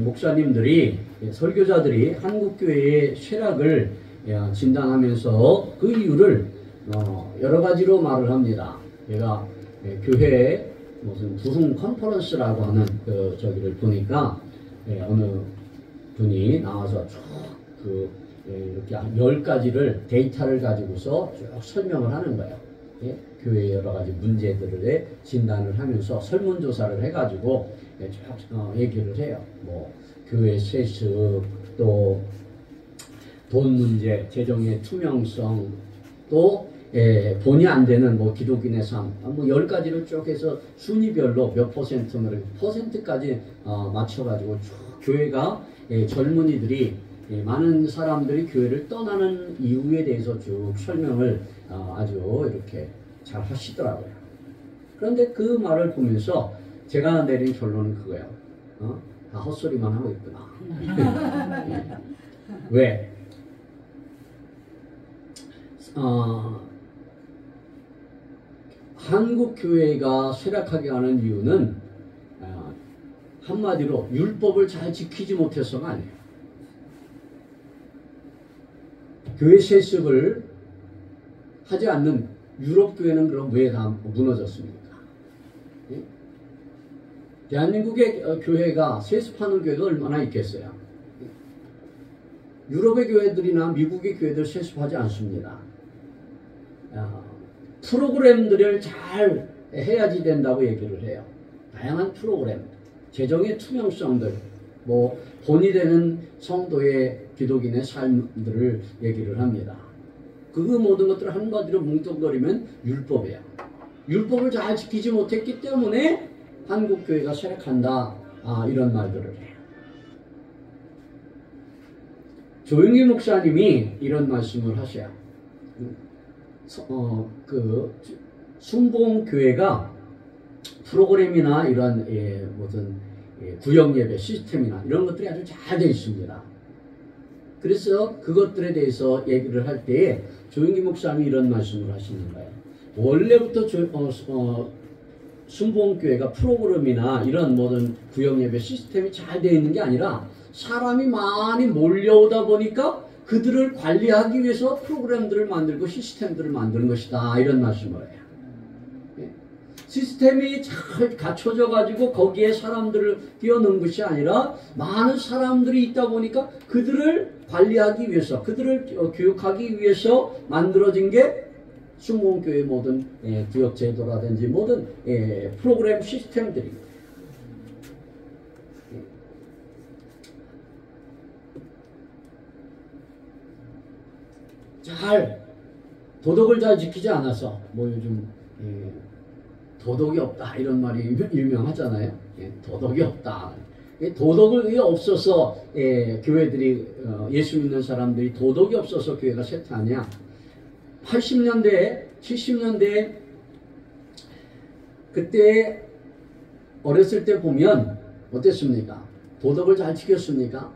목사님들이 설교자들이 한국교회의 쇠락을 진단하면서 그 이유를 여러 가지로 말을 합니다. 제가 교회 무슨 부흥 컨퍼런스라고 하는 저기를 보니까 어느 분이 나와서 쭉 이렇게 10가지를 데이터를 가지고서 쭉 설명을 하는 거예요. 교회의 여러 가지 문제들에 진단을 하면서 설문조사를 해가지고 쭉 얘기를 해요. 뭐 교회 세습, 또 돈 문제, 재정의 투명성, 또 돈이 안 되는 뭐 기독인의 삶, 뭐 10가지를 쭉 해서 순위별로 몇 퍼센트를 퍼센트까지 맞춰가지고 쭉 교회가 젊은이들이 많은 사람들이 교회를 떠나는 이유에 대해서 쭉 설명을 아주 이렇게 잘 하시더라고요. 그런데 그 말을 보면서 제가 내린 결론은 그거예요. 다 헛소리만 하고 있구나. 왜? 한국 교회가 쇠락하게 하는 이유는 한마디로 율법을 잘 지키지 못해서가 아니에요. 교회 세습을 하지 않는 유럽 교회는 그럼 왜 다 무너졌습니까? 대한민국의 교회가 세습하는 교회가 얼마나 있겠어요? 유럽의 교회들이나 미국의 교회들 세습하지 않습니다. 프로그램들을 잘 해야지 된다고 얘기를 해요. 다양한 프로그램, 재정의 투명성들, 뭐 본이 되는 성도의 기독인의 삶들을 얘기를 합니다. 그 모든 것들을 한마디로 뭉뚱거리면 율법이에요. 율법을 잘 지키지 못했기 때문에 한국 교회가 쇠락한다, 이런 말들을 해요. 조용기 목사님이 이런 말씀을 하셔요. 순복음교회가 프로그램이나 이런 무슨 구역예배 시스템이나 이런 것들이 아주 잘 되어 있습니다. 그래서 그것들에 대해서 얘기를 할 때에 조용기 목사님이 이런 말씀을 하시는 거예요. 원래부터 순복음교회가 프로그램이나 이런 모든 구역예배 시스템이 잘 되어 있는 게 아니라 사람이 많이 몰려오다 보니까 그들을 관리하기 위해서 프로그램들을 만들고 시스템들을 만드는 것이다, 이런 말씀을 해요. 시스템이 잘 갖춰져 가지고 거기에 사람들을 끼워넣은 것이 아니라 많은 사람들이 있다 보니까 그들을 관리하기 위해서, 그들을 교육하기 위해서 만들어진 게 순복음교회의 모든 구역제도라든지 모든 프로그램 시스템들입니다. 도덕을 잘 지키지 않아서 뭐 요즘 도덕이 없다 이런 말이 유명하잖아요. 도덕이 없다. 도덕이 없어서 교회들이 예수 믿는 사람들이 도덕이 없어서 교회가 쇠퇴하냐. 80년대 70년대 그때 어렸을 때 보면 어땠습니까? 도덕을 잘 지켰습니까?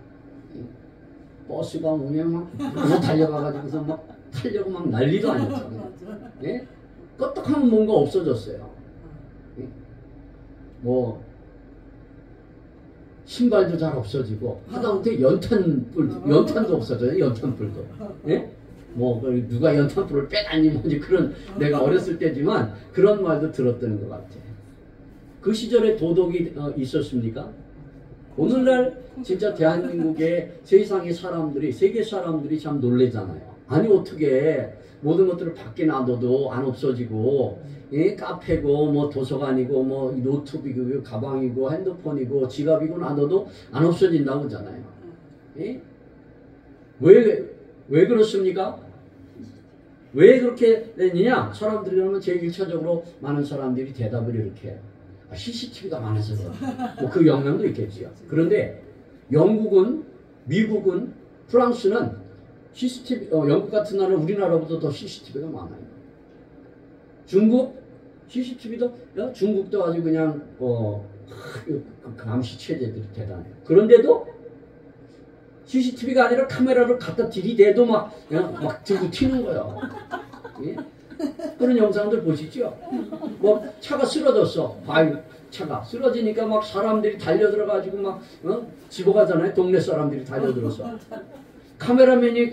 버스가 오면 막 달려가가지고서 막 타려고 막 난리도 아니었잖아요. 예? 껐떡하면 뭔가 없어졌어요. 예? 뭐 신발도 잘 없어지고 하다못해 연탄도 없어져요. 연탄불도. 예? 뭐 누가 연탄불을 빼다니 뭐지 그런 내가 어렸을 때지만 그런 말도 들었던 것 같아. 그 시절에 도덕이 있었습니까? 오늘날 진짜 대한민국의 세상의 사람들이, 세계 사람들이 참 놀래잖아요. 아니 어떻게 모든 것들을 밖에 놔둬도 안 없어지고, 카페고 뭐 도서관이고 뭐 노트북이고 가방이고 핸드폰이고 지갑이고 놔둬도 안 없어진다고 하잖아요. 왜 그렇습니까? 왜 그렇게 되느냐? 사람들이 그러면 제일 1차적으로 많은 사람들이 대답을 이렇게 해요. CCTV가 많아서 뭐 그 영향도 있겠지요. 그런데 영국은, 미국은, 프랑스는 CCTV, 영국 같은 나라는 우리나라보다 더 CCTV가 많아요. 중국 CCTV도 중국도 아주 그냥 감시 체제들이 대단해요. 그런데도 CCTV가 아니라 카메라를 갖다 들이대도 막 들고 튀는 거예요. 예? 그런 영상들 보시죠? 뭐 차가 쓰러졌어. 차가 쓰러지니까 막 사람들이 달려들어가지고 막 집어가잖아요. 동네 사람들이 달려들어서 카메라맨이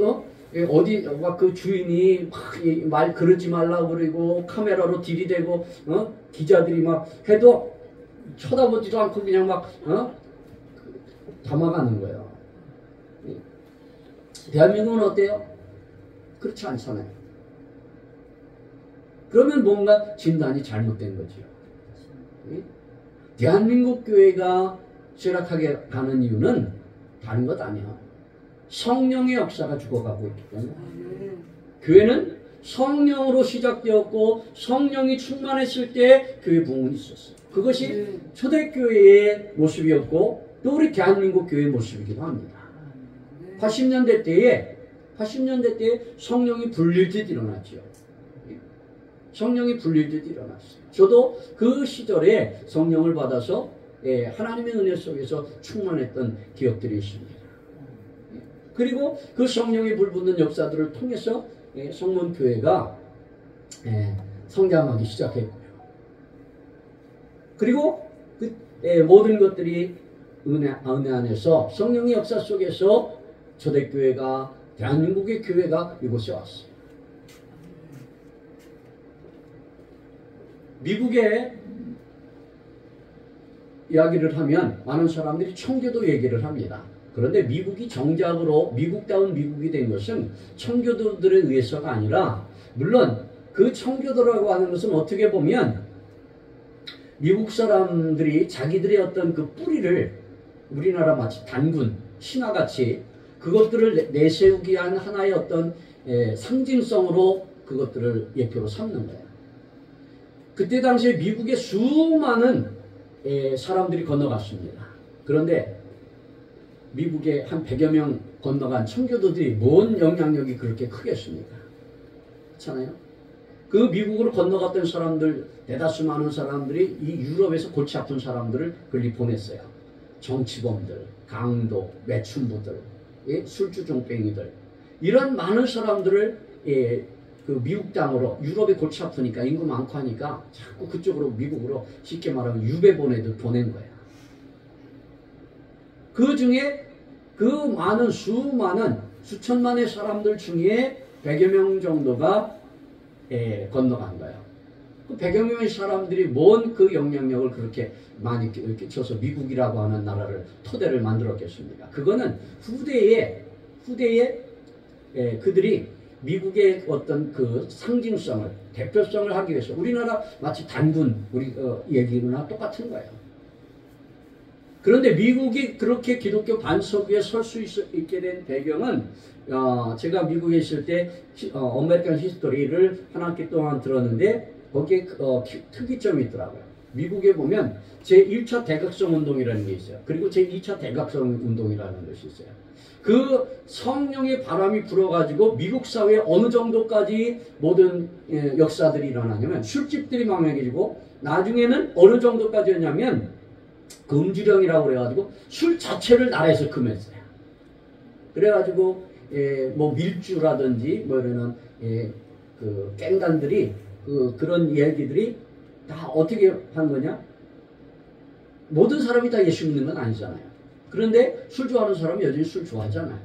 어디 막 그 주인이 막 말 그러지 말라고 그러고 카메라로 들이대고 기자들이 막 해도 쳐다보지도 않고 그냥 막 담아가는 거예요. 대한민국은 어때요? 그렇지 않잖아요. 그러면 뭔가 진단이 잘못된 거죠. 대한민국 교회가 쇠락하게 가는 이유는 다른 것 아니야. 성령의 역사가 죽어가고 있기 때문에. 교회는 성령으로 시작되었고 성령이 충만했을 때 교회 부흥이 있었어요. 그것이 초대교회의 모습이었고 또 우리 대한민국 교회의 모습이기도 합니다. 80년대 때에 성령이 불릴 듯 일어났죠. 성령이 불릴 듯 일어났어요. 저도 그 시절에 성령을 받아서 하나님의 은혜 속에서 충만했던 기억들이 있습니다. 그리고 그 성령이 불붙는 역사들을 통해서 성문교회가 성장하기 시작했고요. 그리고 그 모든 것들이 은혜 안에서 성령의 역사 속에서 초대교회가 대한민국의 교회가 이곳에 왔어요. 미국의 이야기를 하면 많은 사람들이 청교도 얘기를 합니다. 그런데 미국이 정작으로 미국다운 미국이 된 것은 청교도들에 의해서가 아니라 물론 그 청교도라고 하는 것은 어떻게 보면 미국 사람들이 자기들의 어떤 그 뿌리를 우리나라 마치 단군, 신화같이 그것들을 내세우기 위한 하나의 어떤 상징성으로 그것들을 예표로 삼는 거예요. 그때 당시에 미국에 수많은 사람들이 건너갔습니다. 그런데 미국에 한 100여 명 건너간 청교도들이 뭔 영향력이 그렇게 크겠습니까? 그렇잖아요. 그 미국으로 건너갔던 사람들, 대다수 많은 사람들이 이 유럽에서 골치 아픈 사람들을 그리 보냈어요. 정치범들, 강도, 매춘부들, 술주종뱅이들 이런 많은 사람들을 그 미국 땅으로 유럽에 골치 아프니까 인구 많고 하니까 자꾸 그쪽으로 미국으로 쉽게 말하면 유배 보내듯 보낸 거야. 그 중에 그 많은 수많은 수천만의 사람들 중에 100여 명 정도가 건너간 거예요. 그 100여 명의 사람들이 뭔 그 영향력을 그렇게 많이 끼쳐서 미국이라고 하는 나라를 토대를 만들었겠습니까? 그거는 후대에 그들이 미국의 어떤 그 상징성을 대표성을 하기 위해서 우리나라 마치 단군 우리 얘기나 똑같은 거예요. 그런데 미국이 그렇게 기독교 반석 위에 설 수 있게 된 배경은 제가 미국에 있을 때 아메리칸 히스토리를 한 학기 동안 들었는데 거기에 특이점이 있더라고요. 미국에 보면 제1차 대각성 운동이라는 게 있어요. 그리고 제2차 대각성 운동이라는 것이 있어요. 그 성령의 바람이 불어가지고 미국 사회에 어느 정도까지 모든 역사들이 일어나냐면 술집들이 망해지고 나중에는 어느 정도까지였냐면 금주령이라고 그래가지고 술 자체를 나라에서 금했어요. 그래가지고 뭐 밀주라든지 뭐 이러는 그 깽단들이 그런 얘기들이 다 어떻게 한 거냐? 모든 사람이 다 예수 믿는 건 아니잖아요. 그런데 술 좋아하는 사람은 여전히 술 좋아하잖아요.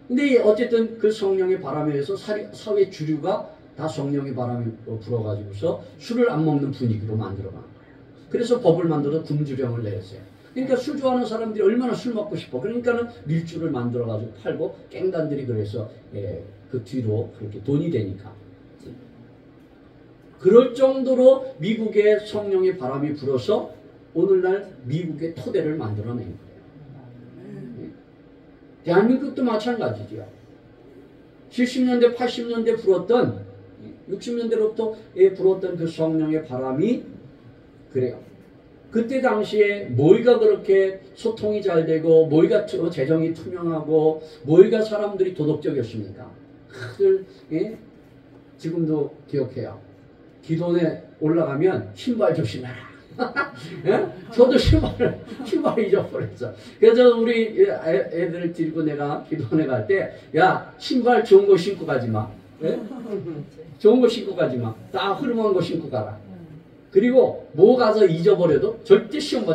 근데 어쨌든 그 성령의 바람에 의해서 사회 주류가 다 성령의 바람이 불어가지고서 술을 안 먹는 분위기로 만들어간 거예요. 그래서 법을 만들어서 금주령을 내렸어요. 그러니까 술 좋아하는 사람들이 얼마나 술 먹고 싶어. 그러니까는 밀주를 만들어가지고 팔고 깽단들이 그래서 그 뒤로 그렇게 돈이 되니까. 그럴 정도로 미국의 성령의 바람이 불어서 오늘날 미국의 토대를 만들어낸 거예요. 대한민국도 마찬가지죠. 70년대, 80년대 불었던 60년대로부터 불었던 그 성령의 바람이 그래요. 그때 당시에 뭐가 그렇게 소통이 잘 되고 뭐가 재정이 투명하고 뭐가 사람들이 도덕적이었습니까? 지금도 기억해요. 기도원에 올라가면 신발 조심해라. 저도 신발 잊어버렸어. 그래서 우리 애들을 데리고 내가 기도원에 갈 때, 야, 신발 좋은 거 신고 가지 마. 좋은 거 신고 가지 마. 다 흐름한 거 신고 가라. 그리고 뭐 가서 잊어버려도 절대 시험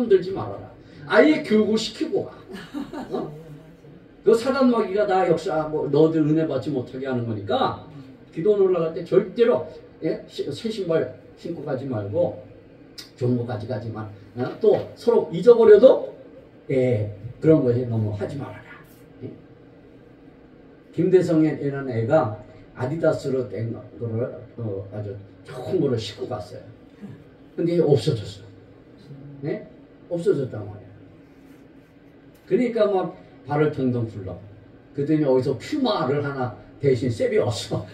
들지 말아라. 아예 교육을 시키고 가. 어? 그 사단마귀가 나 역사 뭐 너들 은혜 받지 못하게 하는 거니까 기도원 올라갈 때 절대로 새 신발 신고 가지 말고 좋은 거 가져가지만 또 서로 잊어버려도 그런 것에 너무 하지 말아라. 김대성이라는 애가 아디다스로 된 거를 아주 좋은 거를 신고 갔어요. 근데 없어졌어. 네? 없어졌단 말이야. 그러니까 막 발을 덩덩 굴러. 그랬더니 어디서 퓨마를 하나 대신 세비웠어.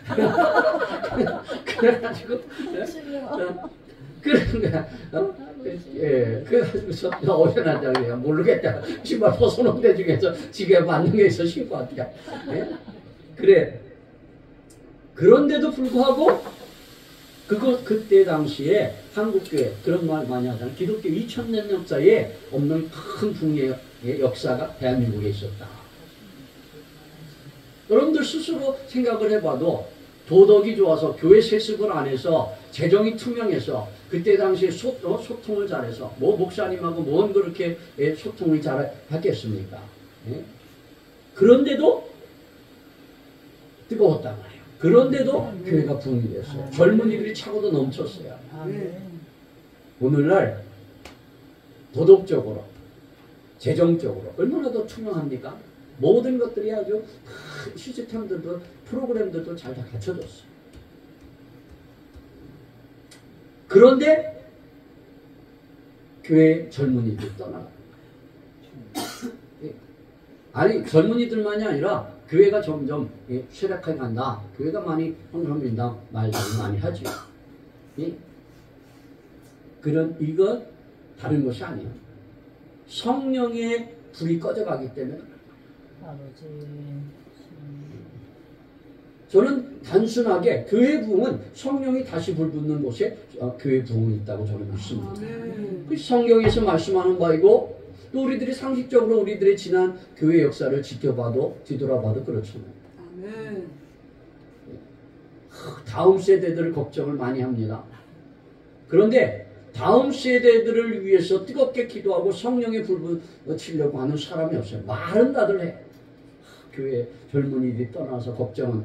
그래가지고 그러니까 그래가지고서 어디 나자고요 모르겠다. 신발 벗어놓은 데 중에서 지게 맞는 게 있어 신고 왔다. 그래. 그런데도 불구하고 그때 당시에 한국교회 그런 말 많이 하잖아요. 기독교 2000년 역사에 없는 큰 붕괴의 역사가 대한민국에 있었다. 여러분들 스스로 생각을 해봐도 도덕이 좋아서 교회 세습을 안 해서 재정이 투명해서 그때 당시에 소통을 잘해서 뭐 목사님하고 뭔 그렇게 소통을 잘 하겠습니까? 그런데도 뜨거웠단 말이에요. 그런데도 교회가 붕이 됐어요. 젊은이들이 차고도 넘쳤어요. 오늘날 도덕적으로 재정적으로 얼마나 더 투명합니까? 모든 것들이 아주 시스템들도 프로그램들도 잘 다 갖춰졌어요. 그런데 교회 젊은이들이 떠나가. 아니 젊은이들만이 아니라 교회가 점점 쇠락해 간다. 교회가 많이 흥분된다. 말들을 많이 하죠. 이건 다른 것이 아니에요. 성령의 불이 꺼져가기 때문에. 저는 단순하게 교회 부흥은 성령이 다시 불붙는 곳에 교회 부흥이 있다고 저는 믿습니다. 성경에서 말씀하는 바이고 또 우리들이 상식적으로 우리들의 지난 교회 역사를 지켜봐도 뒤돌아봐도 그렇잖아요. 다음 세대들을 걱정을 많이 합니다. 그런데 다음 세대들을 위해서 뜨겁게 기도하고 성령의 불을 치려고 하는 사람이 없어요. 말은 다들 해. 교회 젊은이들이 떠나서 걱정은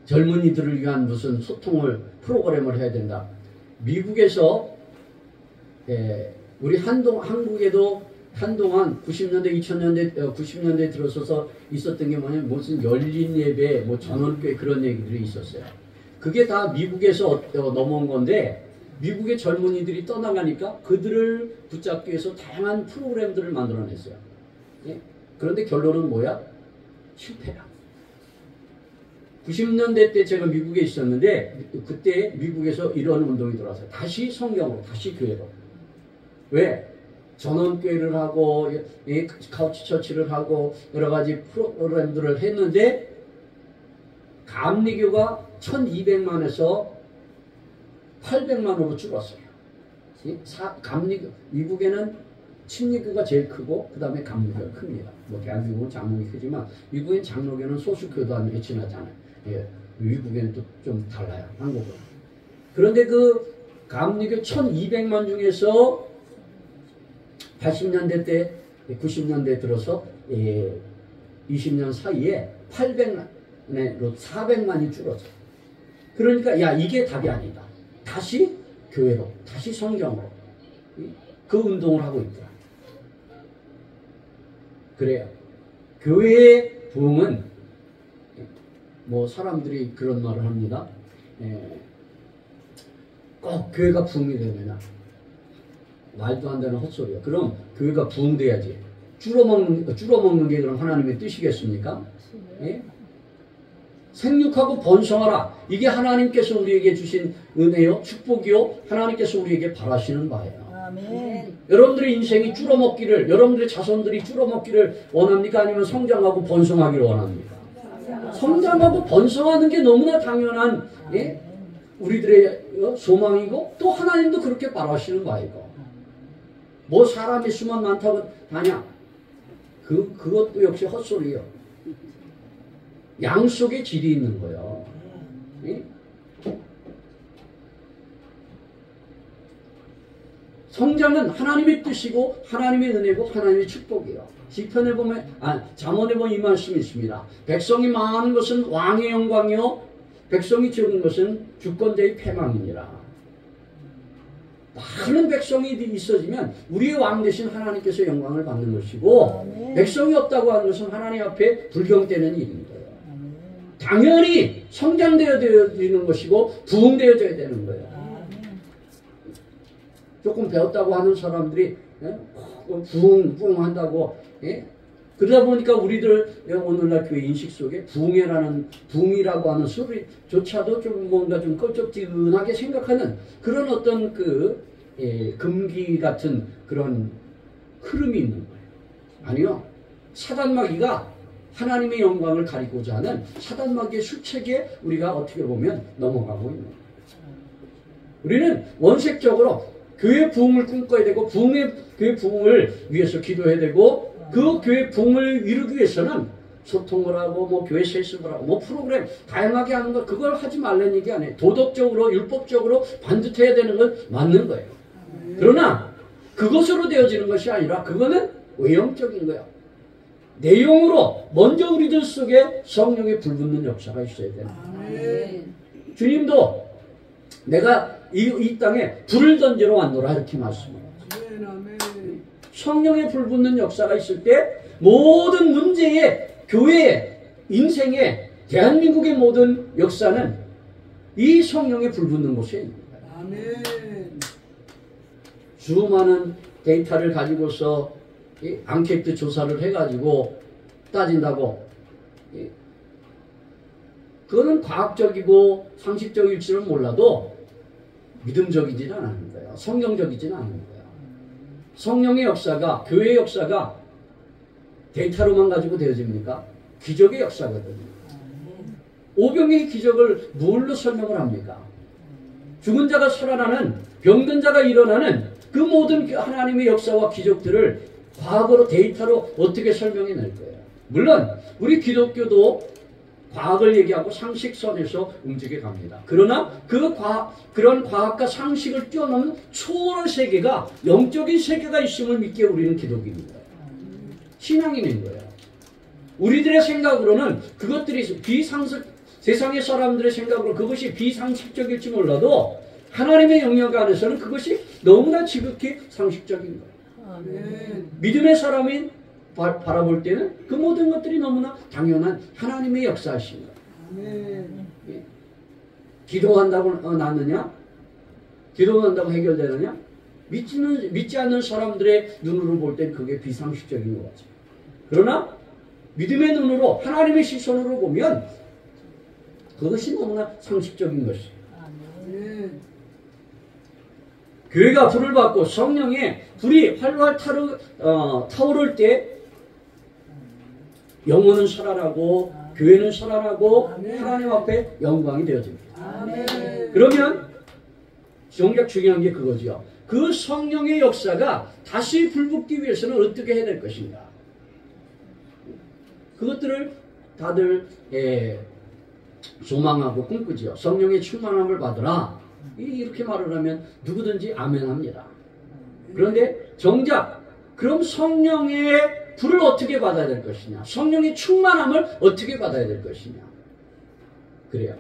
젊은이들을 위한 무슨 소통을 프로그램을 해야 된다. 미국에서 우리 한국에도 한동안 90년대 2000년대 90년대 들어서서 있었던 게 뭐냐면 무슨 열린 예배 뭐 전원교회 그런 얘기들이 있었어요. 그게 다 미국에서 넘어온 건데 미국의 젊은이들이 떠나가니까 그들을 붙잡기 위해서 다양한 프로그램들을 만들어냈어요. 그런데 결론은 뭐야? 실패야. 90년대 때 제가 미국에 있었는데 그때 미국에서 이런 운동이 돌아서요. 다시 성경으로, 다시 교회로. 왜? 전원교회를 하고 카우치 처치를 하고 여러 가지 프로그램들을 했는데 감리교가 1200만에서 800만으로 줄었어요. 감리교, 미국에는 침례교가 제일 크고 그 다음에 감리교가 큽니다. 뭐 대한민국은 장로교 크지만 미국엔 장로교는 소수교도 아니고 지나잖아요. 미국에는 또 좀 달라요. 한국은. 그런데 그 감리교 1200만 중에서 80년대 때 90년대 들어서 20년 사이에 800만으로 400만이 줄었어요. 그러니까 야 이게 답이 아니다. 다시 교회로, 다시 성경으로 그 운동을 하고 있더라. 그래요. 교회의 부흥은 뭐 사람들이 그런 말을 합니다. 꼭 교회가 부흥이 되느냐. 말도 안 되는 헛소리야. 그럼 교회가 부흥돼야지. 줄어먹는 게 그럼 하나님의 뜻이겠습니까? 예? 생육하고 번성하라. 이게 하나님께서 우리에게 주신 은혜요, 축복이요, 하나님께서 우리에게 바라시는 바예요. 아멘. 여러분들의 인생이 줄어먹기를, 여러분들의 자손들이 줄어먹기를 원합니까? 아니면 성장하고 번성하기를 원합니까? 성장하고 번성하는 게 너무나 당연한 우리들의 소망이고 또 하나님도 그렇게 바라시는 바이고 뭐 사람이 수만 많다고 하냐? 그것도 역시 헛소리예요. 양속에 질이 있는 거예요. 성장은 하나님의 뜻이고 하나님의 은혜고 하나님의 축복이에요. 시편에 보면 잠언에 보면 이 말씀이 있습니다. 백성이 많은 것은 왕의 영광이요 백성이 적은 것은 주권자의 패망이니라. 많은 백성이 있어지면 우리의 왕 되신 하나님께서 영광을 받는 것이고 백성이 없다고 하는 것은 하나님 앞에 불경되는 일인 거예요. 당연히 성장되어지는 것이고 부흥되어져야 되는 거예요. 조금 배웠다고 하는 사람들이 부흥한다고 그러다 보니까 우리들 오늘날 교회 인식 속에 부흥이라고 하는 소리조차도 좀 뭔가 좀 껄쩍지근하게 생각하는 그런 어떤 금기 같은 그런 흐름이 있는 거예요. 아니요. 사단마귀가 하나님의 영광을 가리고자 하는 사단마귀의 수책에 우리가 어떻게 보면 넘어가고 있는 거예요. 우리는 원색적으로 교회 부흥을 꿈꿔야 되고 교회 부흥을 위해서 기도해야 되고 그 교회 부흥을 이루기 위해서는 소통을 하고 뭐 교회 세습을 하고 뭐 프로그램 다양하게 하는 거 그걸 하지 말라는 얘기 아니에요. 도덕적으로 율법적으로 반듯해야 되는 건 맞는 거예요. 그러나 그것으로 되어지는 것이 아니라 그거는 외형적인 거예요. 내용으로 먼저 우리들 속에 성령의 불붙는 역사가 있어야 되는 거예요. 주님도 내가 이 땅에 불을 던지러 왔노라 이렇게 말씀합니다. 성령의 불붙는 역사가 있을 때 모든 문제의 교회의 인생의 대한민국의 모든 역사는 이 성령의 불붙는 곳에 있는 거예요. 수많은 데이터를 가지고서 앙케이트 조사를 해가지고 따진다고 그거는 과학적이고 상식적일지는 몰라도 믿음적이지는 않은 거예요. 성경적이지는 않은 거예요. 성령의 역사가 교회의 역사가 데이터로만 가지고 되어집니까? 기적의 역사거든요. 오병이의 기적을 뭘로 설명을 합니까? 죽은 자가 살아나는 병든 자가 일어나는 그 모든 하나님의 역사와 기적들을 과학으로 데이터로 어떻게 설명해낼 거예요? 물론 우리 기독교도 과학을 얘기하고 상식선에서 움직여 갑니다. 그러나 그런 과학과 상식을 뛰어넘는 초월한 세계가 영적인 세계가 있음을 믿기에 우리는 기독인입니다. 신앙인인 거예요. 우리들의 생각으로는 그것들이 세상의 사람들의 생각으로 그것이 비상식적일지 몰라도 하나님의 영역 안에서는 그것이 너무나 지극히 상식적인 거예요. 믿음의 사람이 바라볼 때는 그 모든 것들이 너무나 당연한 하나님의 역사이신 거예요. 기도한다고 낫느냐? 기도한다고 해결되느냐? 믿지 않는 사람들의 눈으로 볼 땐 그게 비상식적인 것 같아요. 그러나 믿음의 눈으로 하나님의 시선으로 보면 그것이 너무나 상식적인 것이에요. 교회가 불을 받고 성령의 불이 활활 타오를 때 영혼은 살아나고 교회는 살아나고 하나님 앞에 영광이 되어집니다. 그러면 정작 중요한 게 그거죠. 그 성령의 역사가 다시 불붙기 위해서는 어떻게 해야 될 것인가. 그것들을 다들 소망하고 꿈꾸지요. 성령의 충만함을 받으라. 이렇게 말을 하면 누구든지 아멘합니다. 그런데 정작 그럼 성령의 불을 어떻게 받아야 될 것이냐? 성령의 충만함을 어떻게 받아야 될 것이냐? 그래요.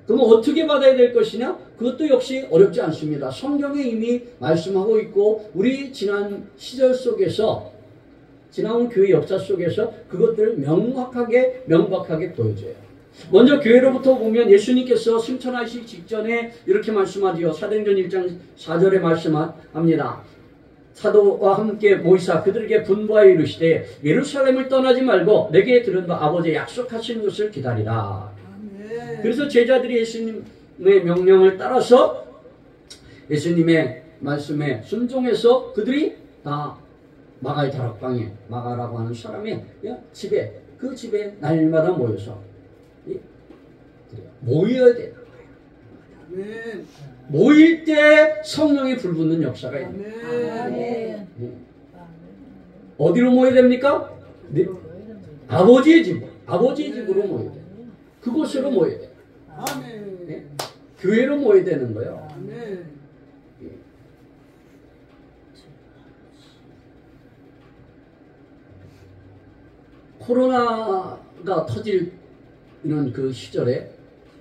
그럼 어떻게 받아야 될 것이냐? 그것도 역시 어렵지 않습니다. 성경에 이미 말씀하고 있고 우리 지난 시절 속에서 지나온 교회 역사 속에서 그것들을 명확하게 보여줘요. 먼저 교회로부터 보면 예수님께서 승천하시기 직전에 이렇게 말씀하지요. 사도행전 1장 4절에 말씀합니다. 사도와 함께 모이사 그들에게 분부하여 이르시되 예루살렘을 떠나지 말고 내게 들은 바 아버지의 약속하신 것을 기다리라. 그래서 제자들이 예수님의 명령을 따라서 예수님의 말씀에 순종해서 그들이 다 마가의 다락방에 마가라고 하는 사람의 그 집에 날마다 모여서 모여야 돼요. 모일 때 성령이 불붙는 역사가 있는 거예요. 어디로 모여야 됩니까? 네. 아버지의 집으로 모여야 돼요. 그곳으로 모여야 돼요. 네. 교회로 모여야 되는 거예요. 아멘. 코로나가 터지는 그 시절에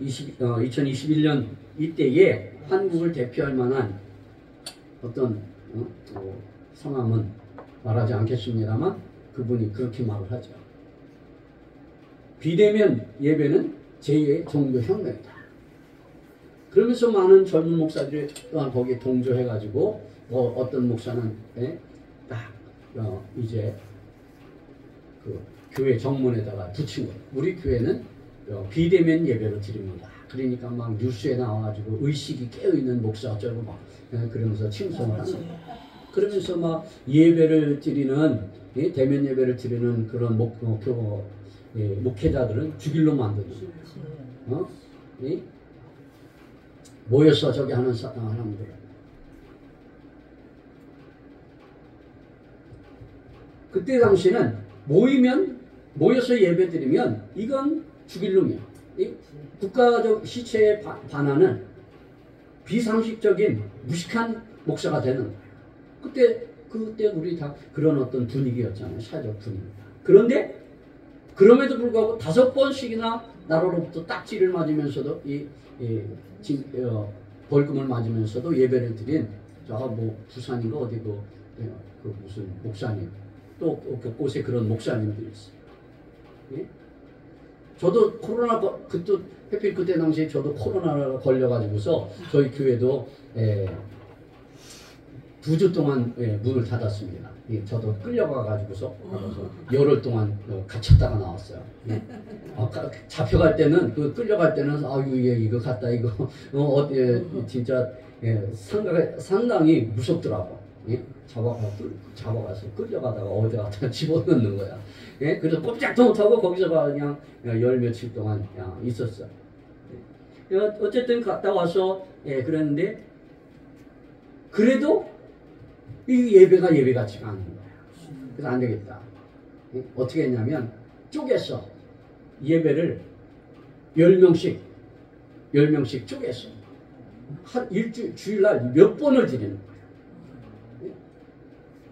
2021년 이때에 한국을 대표할 만한 어떤 성함은 말하지 않겠습니다만 그분이 그렇게 말을 하죠. 비대면 예배는 제2의 종교혁명이다. 그러면서 많은 젊은 목사들이 또한 거기에 동조해가지고 어떤 목사는 딱 이제 그 교회 정문에다가 붙인 거예요. 우리 교회는 비대면 예배로 드립니다. 그러니까 막 뉴스에 나와가지고 의식이 깨어있는 목사 어쩌고 막 그러면서 칭송을 하는 거예요. 그러면서 막 예배를 드리는 대면 예배를 드리는 그런 목회자들은 죽일로 만드는 거예요. 모여서 저기 하는 사람들. 그때 당시는 모여서 예배드리면 이건 죽일 놈이야. 국가적 시체에 반하는 비상식적인 무식한 목사가 되는 거야. 그때 우리 다 그런 어떤 분위기였잖아요. 사회적 분위기. 그런데 그럼에도 불구하고 5번씩이나 나로부터 딱지를 맞으면서도 벌금을 맞으면서도 예배를 드린 부산인가 어디고 그 무슨 목사님 또 곳곳에 그런 목사님들이 있어요. 예? 저도 하필 그때 당시에 저도 코로나가 걸려가지고서 저희 교회도 2주 동안 문을 닫았습니다. 저도 끌려가가지고서 열흘 동안 갇혔다가 나왔어요. 잡혀갈 때는 끌려갈 때는 이거 갔다 이거 진짜 상당히 무섭더라고. 잡아가서 끌려가다가 어디 갖다 집어넣는 거야. 그래서 꼼짝도 못하고 거기서 그냥 열 며칠 동안 있었어. 어쨌든 갔다 와서 그랬는데 그래도 이 예배가 예배 같지가 않은 거야. 그래서 안 되겠다. 어떻게 했냐면 쪼개서 예배를 10명씩 쪼개서 한 주일날 몇 번을 드리는 거야.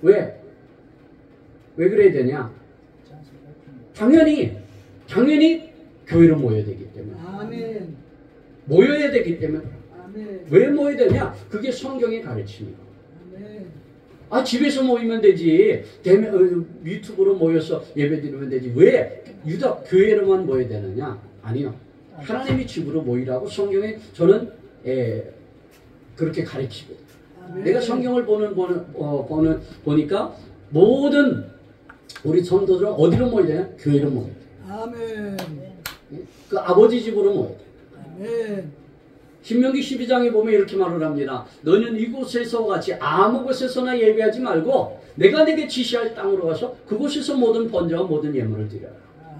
왜 그래야 되냐? 당연히 교회로 모여야 되기 때문에. 아멘. 모여야 되기 때문에. 아멘. 왜 모여야 되냐? 그게 성경의 가르침이고. 아멘. 집에서 모이면 되지. 유튜브로 모여서 예배드리면 되지. 왜 유독 교회로만 모여야 되느냐? 아니요. 하나님의 집으로 모이라고 성경에 저는 그렇게 가르치고. 내가 성경을 보니까 모든 우리 성도들은 어디로 모여야 되냐? 교회로 모여야 돼. 아멘. 그 아버지 집으로 모여야 돼. 아멘. 신명기 12장에 보면 이렇게 말을 합니다. 너는 이곳에서 같이 아무 곳에서나 예배하지 말고 내가 내게 지시할 땅으로 가서 그곳에서 모든 번제와 모든 예물을 드려라.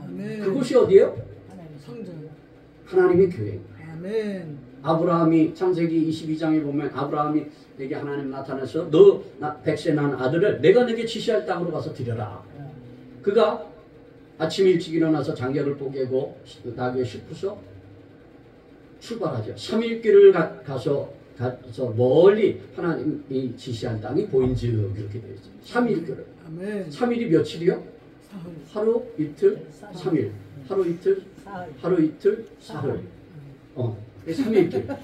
아멘. 그곳이 어디예요? 성전. 하나님의 교회. 아멘. 아브라함이 창세기 22장에 보면 아브라함이 내게 하나님 나타나서 너 백세 난 아들을 내가 내게 지시할 땅으로 가서 드려라. 그가 아침 일찍 일어나서 장작을 뽀개고 나귀에 싣고서 출발하죠. 3일길을 가서 멀리 하나님이 지시한 땅이 보인즉 이렇게 되어 있죠. 3일길을. 아멘. 3일이 며칠이요? 하루, 이틀, 3일. 하루, 이틀, 하루, 이틀, 사흘. 3일길.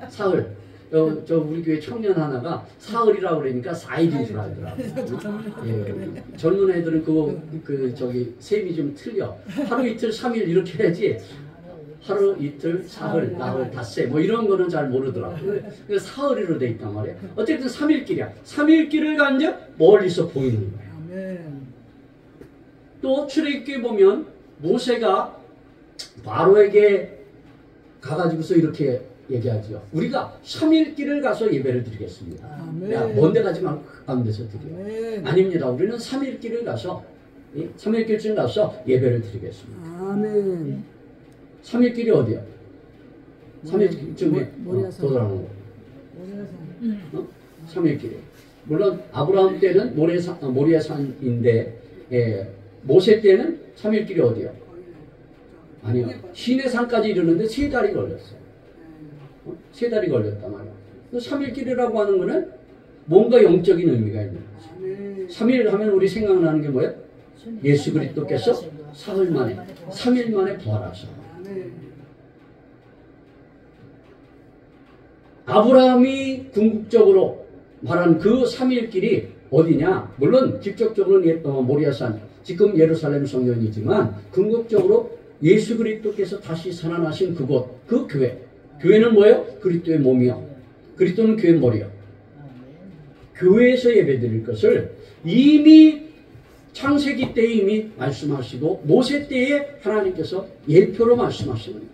사흘. 우리 교회 청년 하나가 사흘이라고 그러니까 4일인 줄 알더라고요. 젊은 애들은 셈이 좀 틀려. 하루, 이틀, 3일 이렇게 해야지. 하루, 이틀, 사흘, 나흘, 닷새 뭐 이런 거는 잘 모르더라고요. 그래서 사흘이로 돼 있단 말이에요. 어쨌든 3일길이야. 3일길을 가는데 멀리서 보이는 거예요. 아멘. 또 출애굽기에 보면 모세가 바로에게 가가지고서 이렇게 얘기하죠. 우리가 3일길을 가서 예배를 드리겠습니다. 아멘. 먼데 가지 말고 가운데서 드려요. 아멘. 아닙니다. 우리는 3일길을 가서 3일길쯤 가서 예배를 드리겠습니다. 아멘. 3일길이 어디야? 3일길쯤에 도달하는 거. 3일길이. 물론 아브라함 때는 모리아산인데 모세 때는 3일길이 어디야? 아니요. 시내산까지 이르는데 3달이 걸렸어요. 세 달이 걸렸단 말이야. 3일길이라고 하는 거는 뭔가 영적인 의미가 있는 거지. 3일 하면 우리 생각나는 게 뭐예요? 예수 그리스도께서 사흘 만에, 3일 만에 부활하셔. 아브라함이 궁극적으로 말한 그 3일길이 어디냐? 물론 직접적으로는 모리아산, 지금 예루살렘 성전이지만 궁극적으로 예수 그리스도께서 다시 살아나신 그곳, 그 교회. 교회는 뭐예요? 그리스도의 몸이요. 그리스도는 교회 머리요. 교회에서 예배드릴 것을 이미 창세기 때 이미 말씀하시고 모세 때에 하나님께서 예표로 말씀하시는 거예요.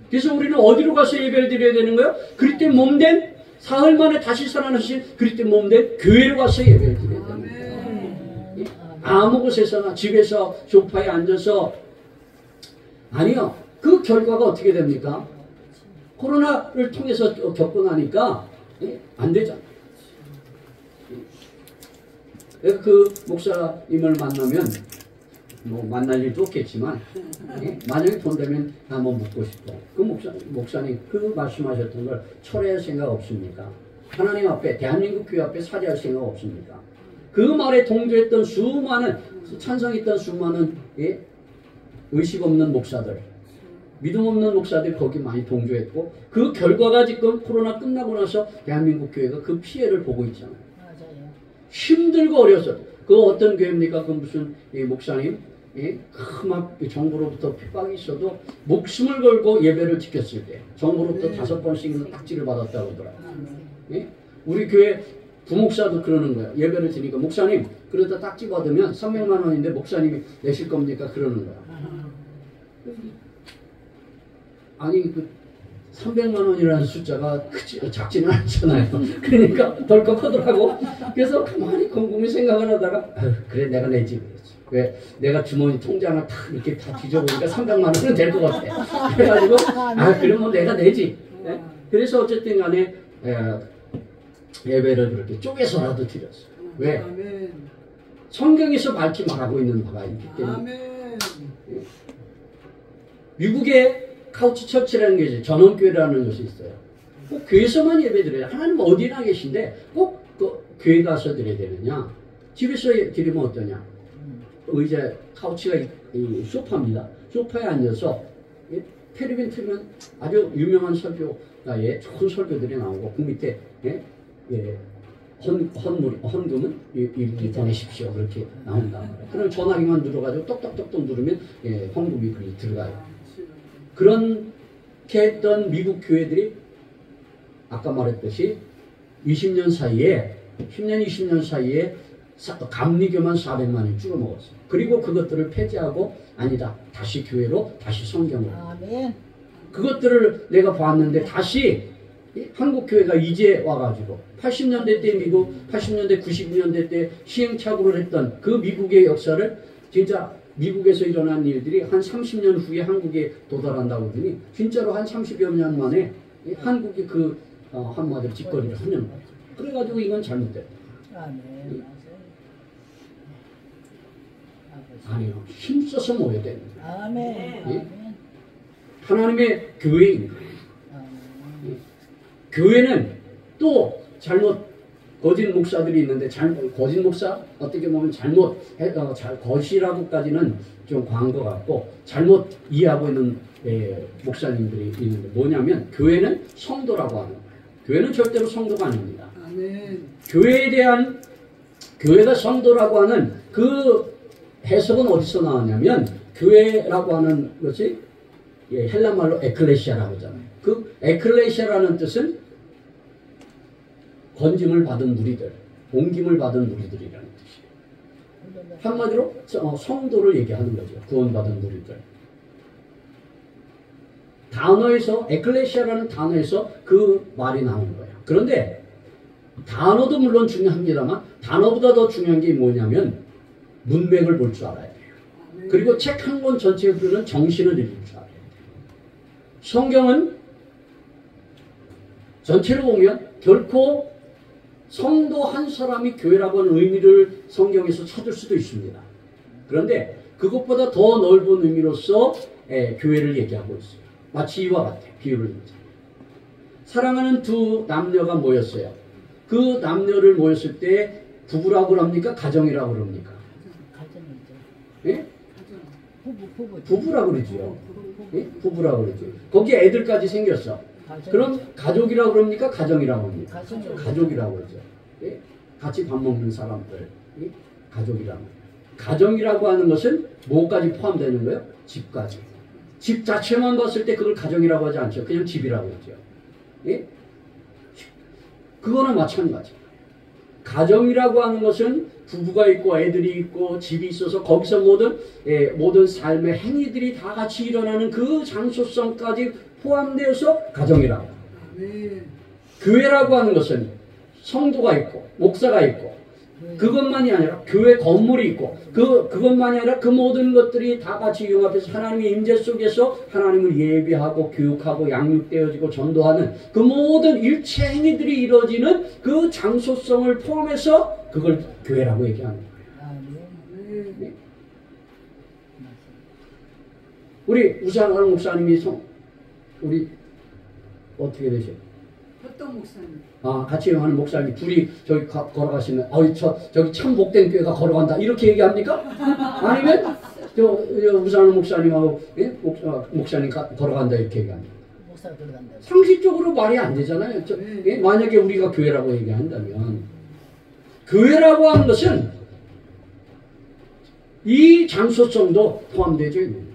그래서 우리는 어디로 가서 예배를 드려야 되는 거예요? 그리스도의 몸된 사흘 만에 다시 살아나신 그리스도의 몸된 교회로 가서 예배를 드려야 되는 거예요. 아무 곳에서나 집에서 소파에 앉아서 아니요. 그 결과가 어떻게 됩니까? 코로나를 통해서 겪고 나니까 안 되잖아요. 그 목사님을 만나면 뭐 만날 일도 없겠지만 만약에 돈 되면 한번 묻고 싶어. 그 목사님 그 말씀하셨던 걸 철회할 생각 없습니까? 하나님 앞에 대한민국 교회 앞에 사죄할 생각 없습니까? 그 말에 동조했던 수많은 찬성했던 수많은 의식 없는 목사들, 믿음 없는 목사들이 거기 많이 동조했고 그 결과가 지금 코로나 끝나고 나서 대한민국 교회가 그 피해를 보고 있잖아요. 맞아요. 힘들고 어려서 그 어떤 교회입니까? 그 무슨 목사님 막 정부로부터 핍박이 있어도 목숨을 걸고 예배를 지켰을 때 정부로부터 5번씩이나 딱지를 받았다고 하더라고요. 우리 교회 부목사도 그러는 거예요. 예배를 드리니까 목사님 그러다 딱지 받으면 300만 원인데 목사님이 내실 겁니까? 그러는 거야. 아니 그 300만 원이라는 숫자가 작지는 않잖아요. 그러니까 덜컥하더라고. 그래서 가만히 곰곰이 생각을 하다가 그래 내가 내지. 왜 내가 주머니 통장을 탁 이렇게 다 뒤져보니까 300만 원은 될 것 같아. 그래가지고 그러면 내가 내지. 그래서 어쨌든 간에 예배를 그렇게 쪼개서라도 드렸어. 왜? 성경에서 밝히 말하고 있는 바가 있기 때문에. 미국의 카우치 처치라는 게 있어요. 전원교회라는 것이 있어요. 꼭 교회에서만 예배 드려요. 하나님 어디나 계신데 꼭 그 교회 가서 드려야 되느냐? 집에서 드리면 어떠냐? 의자, 카우치가 소파입니다. 소파에 앉아서 텔레비전 틀면 아주 유명한 설교가에 좋은 설교들이 나오고 그 밑에 헌금은 이렇게 보내십시오. 그렇게 나온단 말이에요. 그럼 전화기만 눌러가지고 똑똑똑똑 누르면 헌금이 그리 들어가요. 그렇게 했던 미국 교회들이 아까 말했듯이 20년 사이에 10년, 20년 사이에 감리교만 400만이 줄어먹었어요. 그리고 그것들을 폐지하고 아니다. 다시 교회로, 다시 성경으로. 아멘. 그것들을 내가 봤는데 다시 한국 교회가 이제 와가지고 80년대 때 미국, 80년대, 90년대 때 시행착오를 했던 그 미국의 역사를 진짜 미국에서 일어난 일들이 한 30년 후에 한국에 도달한다고 하더니 진짜로 한 30여 년 만에 한국이 그 한마디로 짓거리를 하는 거예요. 그래가지고 이건 잘못됐다. 아니요. 힘써서 모여야 되는 거예요. 아멘. 하나님의 교회인 거예요. 교회는 또 잘못 거짓 목사들이 있는데 거짓 목사 어떻게 보면 거시라고까지는 좀 과한 것 같고 잘못 이해하고 있는 목사님들이 있는데 뭐냐면 교회는 성도라고 하는 거예요. 교회는 절대로 성도가 아닙니다. 아멘. 교회가 성도라고 하는 그 해석은 어디서 나왔냐면 교회라고 하는 것이 헬라말로 에클레시아라고 하잖아요. 그 에클레시아라는 뜻은 건짐을 받은 무리들, 옮김을 받은 무리들이라는 뜻이에요. 한마디로 성도를 얘기하는 거죠. 구원받은 무리들. 단어에서 에클레시아라는 단어에서 그 말이 나오는 거예요. 그런데 단어도 물론 중요합니다만 단어보다 더 중요한 게 뭐냐면 문맥을 볼 줄 알아야 돼요. 그리고 책 한 권 전체에 흐르는 정신을 읽을 줄 알아야 돼요. 성경은 전체로 보면 결코 성도 한 사람이 교회라고 하는 의미를 성경에서 찾을 수도 있습니다. 그런데 그것보다 더 넓은 의미로서 교회를 얘기하고 있어요. 마치 이와 같아요. 비유를 사랑하는 두 남녀가 모였어요. 그 남녀를 모였을 때 부부라고 그럽니까? 가정이라고 그럽니까? 가정이죠. 예? 부부. 부부라고 그러지요. 예? 부부라고 그러죠. 거기에 애들까지 생겼어. 가정. 그럼 가족이라고 그럽니까? 가정이라고 합니까? 가정이죠. 가족이라고 그러죠. 예? 같이 밥 먹는 사람들. 예? 가족이라고. 가정이라고 하는 것은 뭐까지 포함되는 거예요? 집까지. 집 자체만 봤을 때 그걸 가정이라고 하지 않죠. 그냥 집이라고 하죠. 예? 그거나 마찬가지. 가정이라고 하는 것은 부부가 있고 애들이 있고 집이 있어서 거기서 모든 삶의 행위들이 다 같이 일어나는 그 장소성까지 포함되어서 가정이라고 합니다. 아멘. 교회라고 하는 것은 성도가 있고 목사가 있고 그것만이 아니라 교회 건물이 있고 그것만이 아니라 그 모든 것들이 다 같이 융합해서 하나님의 임재 속에서 하나님을 예비하고 교육하고 양육되어지고 전도하는 그 모든 일체 행위들이 이루어지는 그 장소성을 포함해서 그걸 교회라고 얘기하는 거예요. 네. 우리 우상하는 목사님이 우리 어떻게 되셔? 협동 목사님. 아, 같이 하는 목사님 둘이 저기 걸어가시면 저기 참 복된 교회가 걸어간다 이렇게 얘기합니까? 아니면 우상하는 목사님하고 예? 목사님 걸어간다 이렇게 얘기합니까? 목사가 들어간다. 상식적으로 말이 안 되잖아요. 예? 만약에 우리가 교회라고 얘기한다면 교회라고 하는 것은 이 장소성도 포함되어 있는 거예요.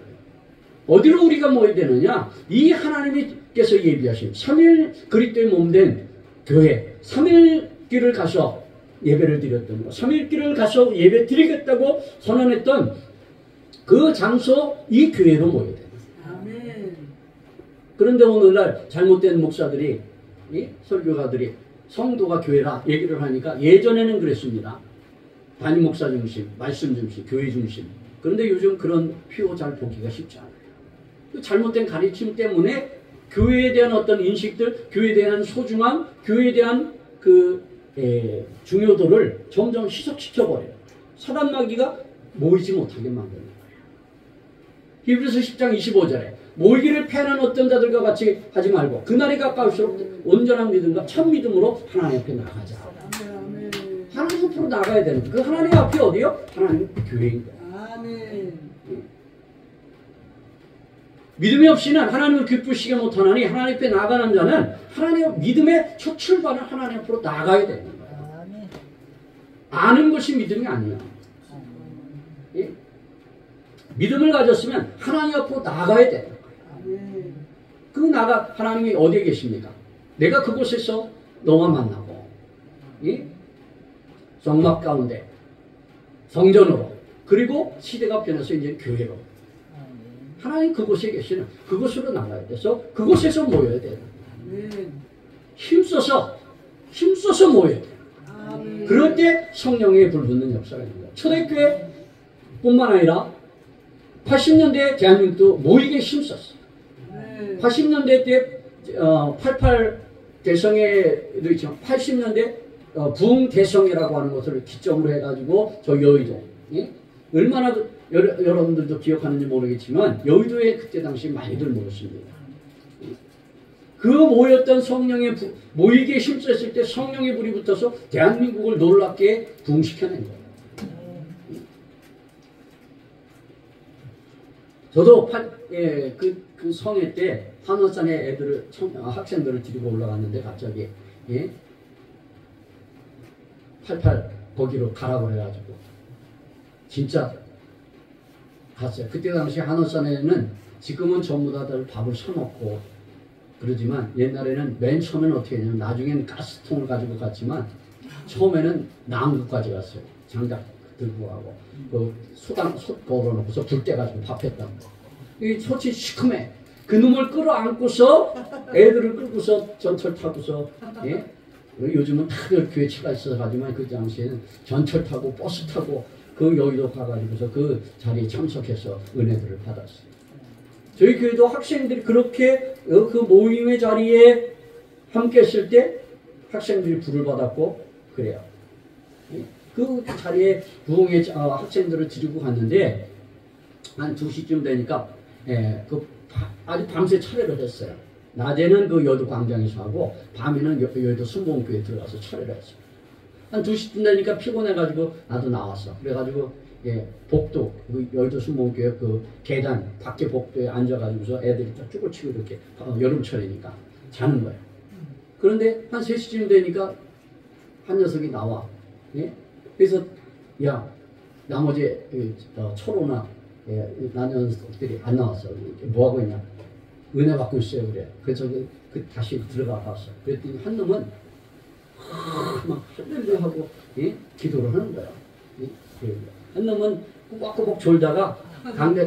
어디로 우리가 모여야 되느냐? 이 하나님께서 예비하신 3일 그리스도의 몸된 교회 3일길을 가서 예배를 드렸던 거 3일길을 가서 예배 드리겠다고 선언했던 그 장소 이 교회로 모여야 돼요. 아멘. 그런데 오늘날 잘못된 목사들이 설교가들이 성도가 교회라 얘기를 하니까 예전에는 그랬습니다. 담임 목사 중심, 말씀 중심, 교회 중심. 그런데 요즘 그런 표어 잘 보기가 쉽지 않아요. 그 잘못된 가르침 때문에 교회에 대한 어떤 인식들, 교회에 대한 소중함, 교회에 대한 중요도를 점점 희석시켜버려요. 사단 마귀가 모이지 못하게 만드는 거예요. 히브리서 10장 25절에 모이기를 패하는 어떤 자들과 같이 하지 말고 그날이 가까울수록 온전한 믿음과 참 믿음으로 하나님 앞에 나가자. 아멘. 하나님 앞으로 나가야 되는 그 하나님 앞이 어디요? 하나님 교회인 거예요. 아멘. 믿음이 없이는 하나님을 기쁘시게 못하나니 하나님 앞에 나가는 자는 하나님 믿음의 첫 출발은 하나님 앞으로 나가야 되는 거예요. 아멘. 아는 것이 믿음이 아니에요. 예? 믿음을 가졌으면 하나님 앞으로 나가야 되는 거예요. 아멘. 하나님이 어디에 계십니까? 내가 그곳에서 너와 만나고 예? 성막 가운데 성전으로 그리고 시대가 변해서 이제 교회로 하나님 그곳에 계시는 그곳으로 나가야 돼서 그곳에서 모여야 돼요. 아멘. 힘써서 모여야 돼요. 아멘. 그럴 때 성령의 불붙는 역사가 있는 거예요. 초대교회뿐만 아니라 80년대 대한민국도 모이게 힘썼어요. 네. 80년대 때 88 대성회도 있지만 80년대 부흥 대성회라고 하는 것을 기점으로 해가지고 저 여의도 예? 얼마나 여러분들도 기억하는지 모르겠지만 여의도에 그때 당시 많이들 모였습니다. 그 모였던 성령의 모이기에 힘썼을 때 성령의 불이 붙어서 대한민국을 놀랍게 부흥시켜낸 거예요. 저도 그 성회 때 한원산에 학생들을 데리고 올라갔는데 갑자기 88 거기로 가라고 해가지고 진짜 갔어요. 그때 당시 한원산에는 지금은 전부 다들 밥을 사먹고 그러지만 옛날에는 맨 처음에는 어떻게 했냐면 나중에는 가스통을 가지고 갔지만 처음에는 나무까지 갔어요. 장작 들고 가고 솥 걸어놓고서 불 떼가지고 밥했다는 거. 이 솥이 시큼해. 그 놈을 끌어안고서 애들을 끌고서 전철 타고서 예? 요즘은 다들 교회 차가 있어서 가지만 그 당시에는 전철 타고 버스 타고 그 여의도 가가지고서 그 자리에 참석해서 은혜들을 받았어요. 저희 교회도 학생들이 그렇게 그 모임의 자리에 함께 했을 때 학생들이 불을 받았고 그래요. 그 자리에 부흥의 학생들을 데리고 갔는데 한 2시쯤 되니까 아주 밤새 차례를 했어요. 낮에는 그 여의도 광장에서 하고 밤에는 여의도 순복음교회 들어가서 철회를 했어. 한 2시쯤 되니까 피곤해가지고 나도 나왔어. 그래가지고 예, 복도 그 여의도 순복음교회 그 계단 밖에 복도에 앉아가지고서 애들이 딱 쭈글 치고 이렇게 여름철이니까 자는 거야. 그런데 한 3시쯤 되니까 한 녀석이 나와. 예? 그래서 야 나머지 초로나 나녀들이 안 나왔어. 뭐 하고 있냐? 은혜 받고 있어요. 그래. 그래서 다시 들어가 봤어. 그랬더니 한 놈은 막 할렐루야 하고 예? 기도를 하는 거야. 예? 한 놈은 꾸벅꾸벅 졸다가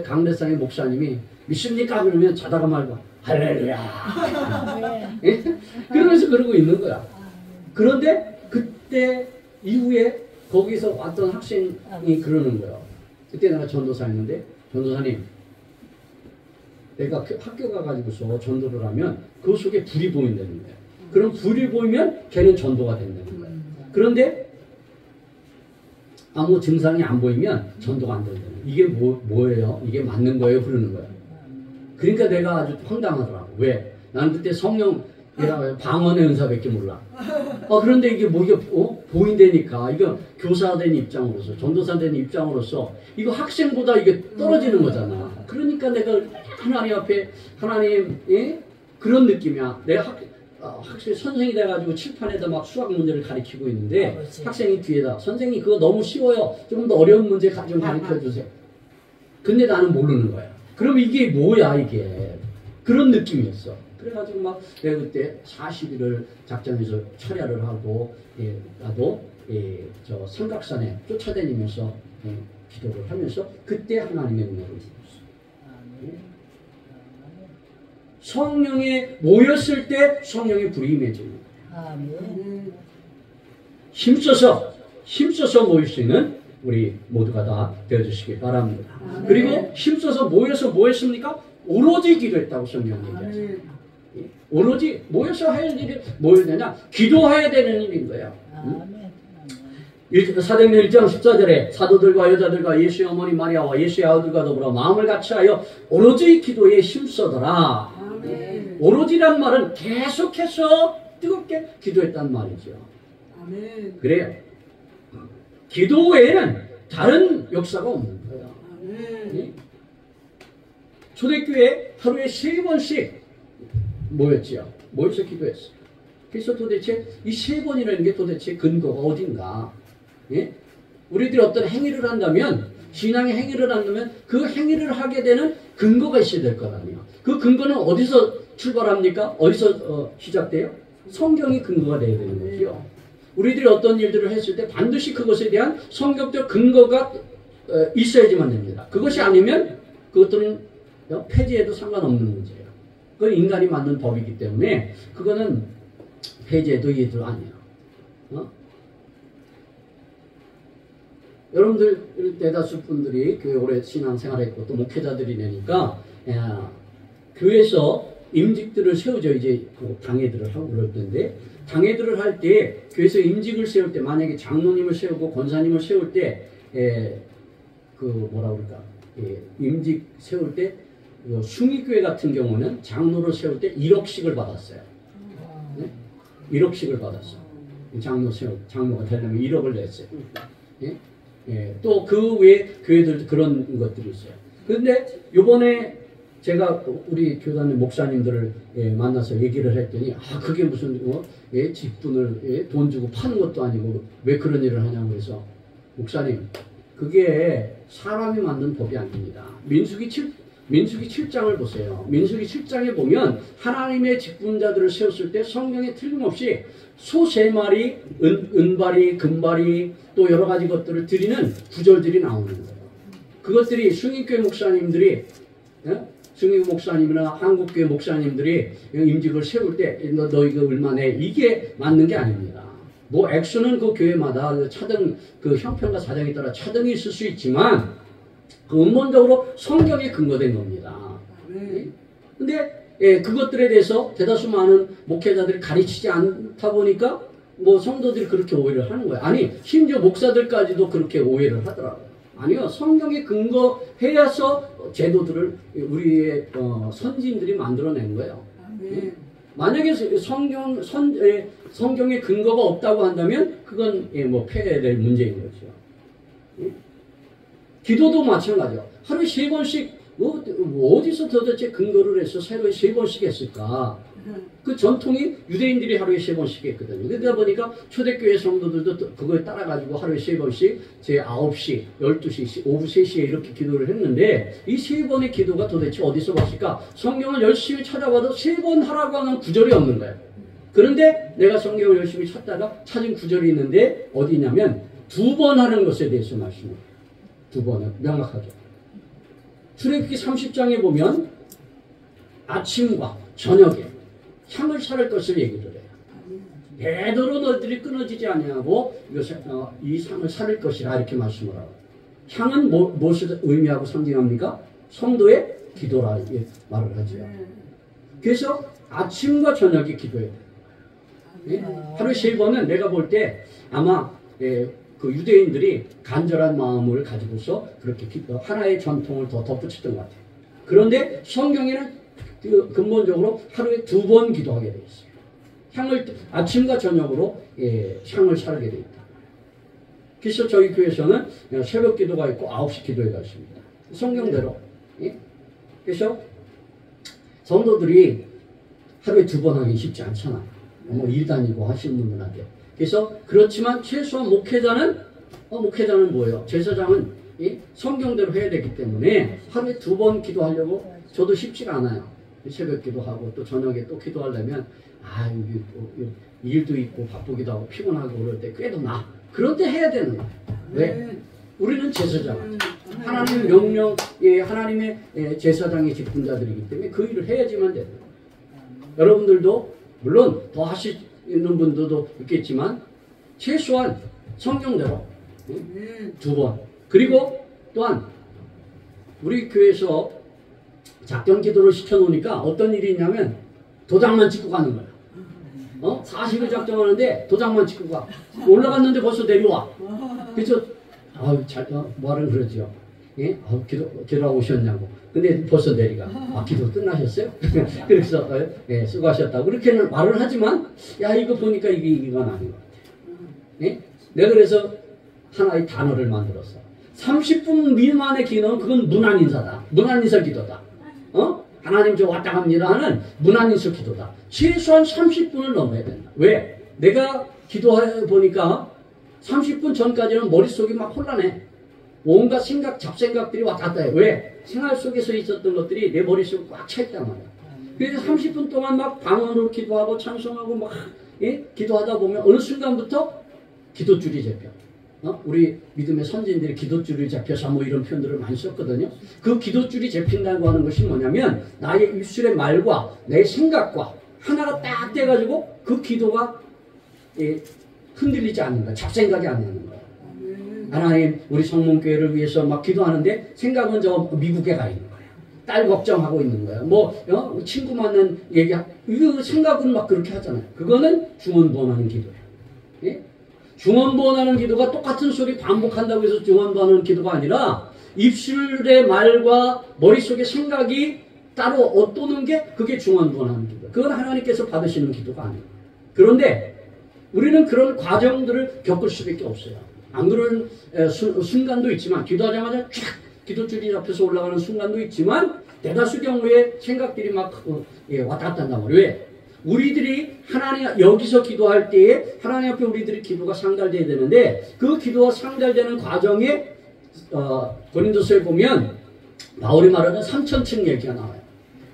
강대상의 목사님이 믿습니까? 그러면 자다가 말고 할렐루야. 예? 그러면서 그러고 있는 거야. 그런데 그때 이후에 거기서 왔던 학생이 그러는 거야. 그때 내가 전도사였는데 전도사님 내가 학교 가가지고서 전도를 하면 그 속에 불이 보인다는 거야. 그럼 불이 보이면 걔는 전도가 된다는 거야. 그런데 아무 증상이 안 보이면 전도가 안 된다는 거야. 이게 뭐예요? 이게 맞는 거예요? 그러는 거야. 그러니까 내가 아주 황당하더라고. 왜? 나는 그때 성령 방언의 은사밖에 몰라. 그런데 이게 뭐 이게 보인다니까. 이거 교사 된 입장으로서 전도사 된 입장으로서 이거 학생보다 이게 떨어지는 거잖아. 그러니까 내가 하나님 앞에 하나님 예? 그런 느낌이야. 내가 학생 선생이 돼가지고 칠판에다 막 수학 문제를 가르치고 있는데 학생이 뒤에다 선생님 그거 너무 쉬워요. 좀 더 어려운 문제 좀 가르쳐 주세요. 근데 나는 모르는 거야. 그럼 이게 뭐야 이게. 그런 느낌이었어. 그래가지고 막 내가 그때 40일을 작정해서 철야를 하고 예, 나도 예, 저 삼각산에 쫓아다니면서 예, 기도를 하면서 그때 하나님의 은혜를 주었어. 예. 성령에 모였을 때 성령의 불이 임해집니다. 힘써서 모일 수 있는 우리 모두가 다 되어주시기 바랍니다. 그리고 힘써서 모여서 뭐 했습니까? 오로지 기도했다고 성경이 얘기하죠. 오로지 모여서 할 일이 뭐였느냐? 기도해야 되는 일인 거예요. 사도행전 1장 14절에 사도들과 여자들과 예수의 어머니 마리아와 예수의 아들과 더불어 마음을 같이하여 오로지 기도에 힘써더라. 오로지란 말은 계속해서 뜨겁게 기도했단 말이죠. 그래요. 기도 외에는 다른 역사가 없는 거예요. 네? 초대교회 하루에 3번씩 모였죠. 모여서 기도했어요. 그래서 도대체 이 3번이라는 게 도대체 근거가 어딘가? 예? 우리들이 어떤 행위를 한다면, 신앙의 행위를 한다면 그 행위를 하게 되는 근거가 있어야 될 거 아니에요. 그 근거는 어디서 출발합니까? 어디서 시작돼요? 성경이 근거가 되어야 되는 거죠. 우리들이 어떤 일들을 했을 때 반드시 그것에 대한 성경적 근거가 있어야지만 됩니다. 그것이 아니면 그것들은 폐지해도 상관없는 문제예요. 그건 인간이 만든 법이기 때문에 그거는 폐지해도 이해도 아니에요. 여러분들 대다수 분들이 교회 오래 신앙생활했고 또 목회자들이 되니까 교회에서 임직들을 세우죠. 이제 당회들을 하고 그럴 텐데 당회들을 할 때 교회에서 임직을 세울 때 만약에 장로님을 세우고 권사님을 세울 때 뭐라 그럴까 임직 세울 때 숭의교회 같은 경우는 장로를 세울 때 1억씩을 받았어요. 네? 1억씩을 받았어. 장로가 되려면 1억을 냈어요. 예? 예. 또 그 외에 교회들도 그런 것들이 있어요. 그런데 요번에 제가 우리 교단의 목사님들을 만나서 얘기를 했더니 그게 무슨 직분을 돈 주고 파는 것도 아니고 왜 그런 일을 하냐고 해서 목사님 그게 사람이 만든 법이 아닙니다. 민수기 7장을 보세요. 민수기 7장에 보면 하나님의 직분자들을 세웠을 때 성경에 틀림없이 소 3마리, 은발이, 금발이 또 여러 가지 것들을 드리는 구절들이 나오는 거예요. 그것들이 숭의교회 목사님들이 숭의교회 목사님이나 한국교회 목사님들이 임직을 세울 때 너 이거 얼마네 이게 맞는 게 아닙니다. 뭐 액수는 그 교회마다 차등 그 형편과 사정에 따라 차등이 있을 수 있지만 근본적으로 성경에 근거된 겁니다. 근데 그것들에 대해서 대다수 많은 목회자들이 가르치지 않다 보니까 뭐 성도들이 그렇게 오해를 하는 거예요. 아니 심지어 목사들까지도 그렇게 오해를 하더라고요. 아니요. 성경에 근거해서 제도들을 우리의 선진들이 만들어낸 거예요. 아멘. 만약에 성경에 근거가 없다고 한다면 그건 뭐 폐해될 문제인 거죠. 예? 기도도 마찬가지야. 하루에 3번씩 어디서 도대체 근거를 해서 하루에 3번씩 했을까? 그 전통이 유대인들이 하루에 3번씩 했거든요. 그러다 보니까 초대교회 성도들도 그걸 따라가지고 하루에 3번씩 제 9시, 12시, 오후 3시에 이렇게 기도를 했는데 이 3번의 기도가 도대체 어디서 왔을까? 성경을 열심히 찾아봐도 3번 하라고 하는 구절이 없는 거예요. 그런데 내가 성경을 열심히 찾다가 찾은 구절이 있는데 어디냐면 2번 하는 것에 대해서 말씀해요. 2번은 명확하게. 출애굽기 30장에 보면 아침과 저녁에 향을 사를 것을 얘기를 해요. 대대로 너희들이 끊어지지 아니하고 이 상을 사를 것이라 이렇게 말씀을 하고 향은 무엇을 의미하고 상징합니까? 성도의 기도라 말을 하죠. 그래서 아침과 저녁에 기도해야 돼요. 예? 하루에 3번은 내가 볼 때 아마 그 유대인들이 간절한 마음을 가지고서 그렇게 하나의 전통을 더 덧붙였던 것 같아요. 그런데 성경에는 근본적으로 하루에 2번 기도하게 되어 있어요. 향을 아침과 저녁으로 향을 사르게 되어 있다. 그래서 저희 교회에서는 새벽 기도가 있고 9시 기도회가 있습니다. 성경대로. 예? 그래서 성도들이 하루에 2번 하기 쉽지 않잖아요. 뭐 일 다니고 하시는 분들한테. 그래서 그렇지만 최소한 목회자는 뭐예요? 제사장은 성경대로 해야 되기 때문에 하루에 2번 기도하려고 저도 쉽지가 않아요. 새벽 기도하고 또 저녁에 또 기도하려면 일도 있고 바쁘기도 하고 피곤하고 그럴 때 꽤도 나. 그럴 때 해야 되는 거예요. 왜? 우리는 제사장. 하나님의 명령, 하나님의 제사장의 직분자들이기 때문에 그 일을 해야지만 되는 거예요. 여러분들도 물론 더 하시는 분들도 있겠지만 최소한 성경대로 2번. 그리고 또한 우리 교회에서 작전 기도를 시켜놓으니까 어떤 일이 있냐면 도장만 찍고 가는 거야. 40일 작정하는데 도장만 찍고 가. 올라갔는데 벌써 내려와. 그래서 뭐하는 그러죠. 예? 기도하고 오셨냐고. 근데 벌써 내리가. 기도 끝나셨어요? 그래서 수고하셨다고. 그렇게는 말을 하지만 이거 보니까 이건 아닌 것 같아요. 예? 내가 그래서 하나의 단어를 만들었어. 30분 미만의 기도는 그건 문안인사다. 문안인사 기도다. 하나님 저 왔다 갑니다 하는 문안인사 기도다. 최소한 30분을 넘어야 된다. 왜? 내가 기도해 보니까 30분 전까지는 머릿속이 막 혼란해. 온갖 잡생각들이 왔다 갔다 해. 왜? 생활 속에서 있었던 것들이 내 머릿속에 꽉 차 있단 말이야. 그래서 30분 동안 막 방언으로 기도하고 찬송하고 막 기도하다 보면 어느 순간부터 기도줄이 잡혀. 우리 믿음의 선진들이 기도줄이 잡혀서 뭐 이런 표현들을 많이 썼거든요. 그 기도줄이 잡힌다고 하는 것이 뭐냐면 나의 입술의 말과 내 생각과 하나가 딱 돼가지고 그 기도가 흔들리지 않는 거야. 잡생각이 안 되는 거야. 하나님 우리 성문교회를 위해서 막 기도하는데 생각은 저 미국에 가 있는 거야. 딸 걱정하고 있는 거야. 친구 만난 이거 생각은 막 그렇게 하잖아요. 그거는 중언부언하는 기도예요. 예? 중언부언하는 기도가 똑같은 소리 반복한다고 해서 중언부언하는 기도가 아니라 입술의 말과 머릿속의 생각이 따로 도는 게 그게 중언부언하는 기도. 그건 하나님께서 받으시는 기도가 아니에요. 그런데 우리는 그런 과정들을 겪을 수밖에 없어요. 안 그런 순간도 있지만 기도하자마자 쫙 기도줄이 잡혀서 올라가는 순간도 있지만 대다수 경우에 생각들이 막 왔다 갔다 한단 말이에요. 왜? 우리들이 하나님 여기서 기도할 때에 하나님 앞에 우리들이 기도가 상달돼야 되는데 그 기도가 상달되는 과정에 고린도서에 보면 바울이 말하는 3천층 얘기가 나와요.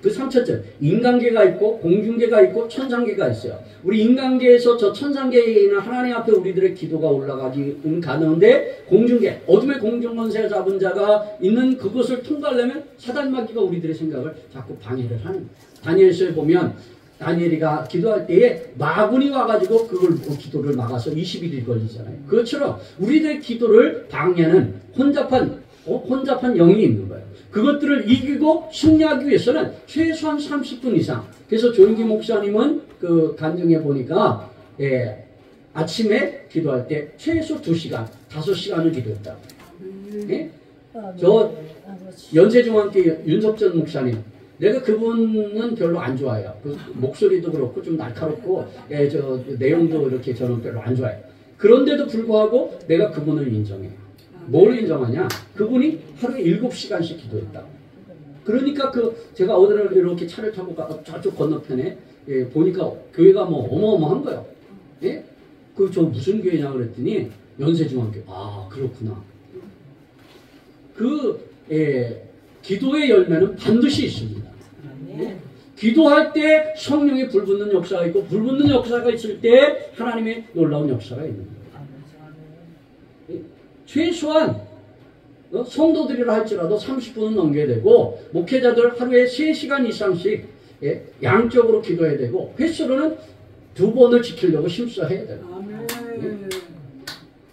그 3천층 인간계가 있고 공중계가 있고 천상계가 있어요. 우리 인간계에서 저 천상계에 있는 하나님 앞에 우리들의 기도가 올라가기 가능한데 공중계 어둠의 공중권세 잡은 자가 있는 그것을 통과하려면 사단마귀가 우리들의 생각을 자꾸 방해를 하는 거예요. 다니엘서에 보면 다니엘이가 기도할 때에 마군이 와가지고 그걸 기도를 막아서 21일 걸리잖아요. 그것처럼 우리들의 기도를 방해하는 혼잡한 영이 있는 거예요. 그것들을 이기고 승리하기 위해서는 최소한 30분 이상. 그래서 조윤기 목사님은 그 간증해 보니까 아침에 기도할 때 최소 2시간, 5시간을 기도했다. 저 연세중앙교회 윤석전 목사님 내가 그분은 별로 안 좋아해요. 그 목소리도 그렇고 좀 날카롭고 저 내용도 이렇게 저는 별로 안 좋아해요. 그런데도 불구하고 내가 그분을 인정해요. 뭘 인정하냐? 그분이 하루에 7시간씩 기도했다. 그러니까 제가 어디를 이렇게 차를 타고 저쪽 건너편에 보니까 교회가 뭐 어마어마한 거예요. 예? 저 무슨 교회냐 그랬더니 연세중앙교. 아, 그렇구나. 기도의 열매는 반드시 있습니다. 예? 기도할 때 성령의 불붙는 역사가 있고 불붙는 역사가 있을 때 하나님의 놀라운 역사가 있는 거예요. 최소한 성도들이라 할지라도 30분은 넘겨야 되고 목회자들 하루에 3시간 이상씩 양쪽으로 기도해야 되고 횟수로는 2번을 지키려고 힘써해야 돼요.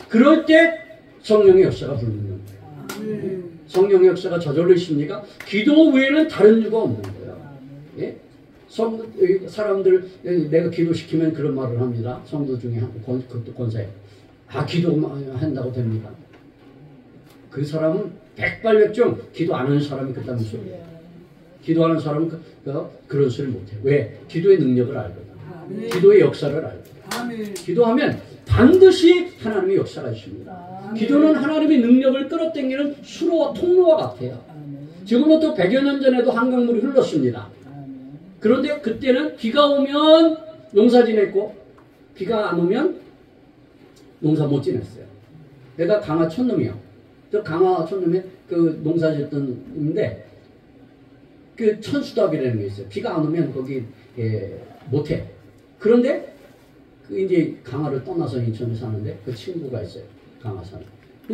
그럴 때 성령의 역사가 불붙는 거예요. 성령의 역사가 저절로 있습니까? 기도 외에는 다른 이유가 없는 거예요. 예? 사람들 내가 기도시키면 그런 말을 합니다. 성도 중에 그것도 권사에 기도한다고 됩니다. 그 사람은 백발백중 기도 안 하는 사람이 그딴 소리예요. 기도하는 사람은 그런 소리 못해요. 왜? 기도의 능력을 알거든. 기도의 역사를 알거든. 기도하면 반드시 하나님의 역사가 있습니다. 기도는 하나님의 능력을 끌어당기는 수로와 통로와 같아요. 지금부터 100여 년 전에도 한강물이 흘렀습니다. 그런데 그때는 비가 오면 농사 지냈고 비가 안 오면 농사 못 지냈어요. 내가 강화 촌놈이요. 저 강화 촌놈에 농사 짓던 놈인데 천수답이라는 게 있어요. 비가 안 오면 거기 못해. 그런데 이제 강화를 떠나서 인천에 사는데 그 친구가 있어요. 강화 사는.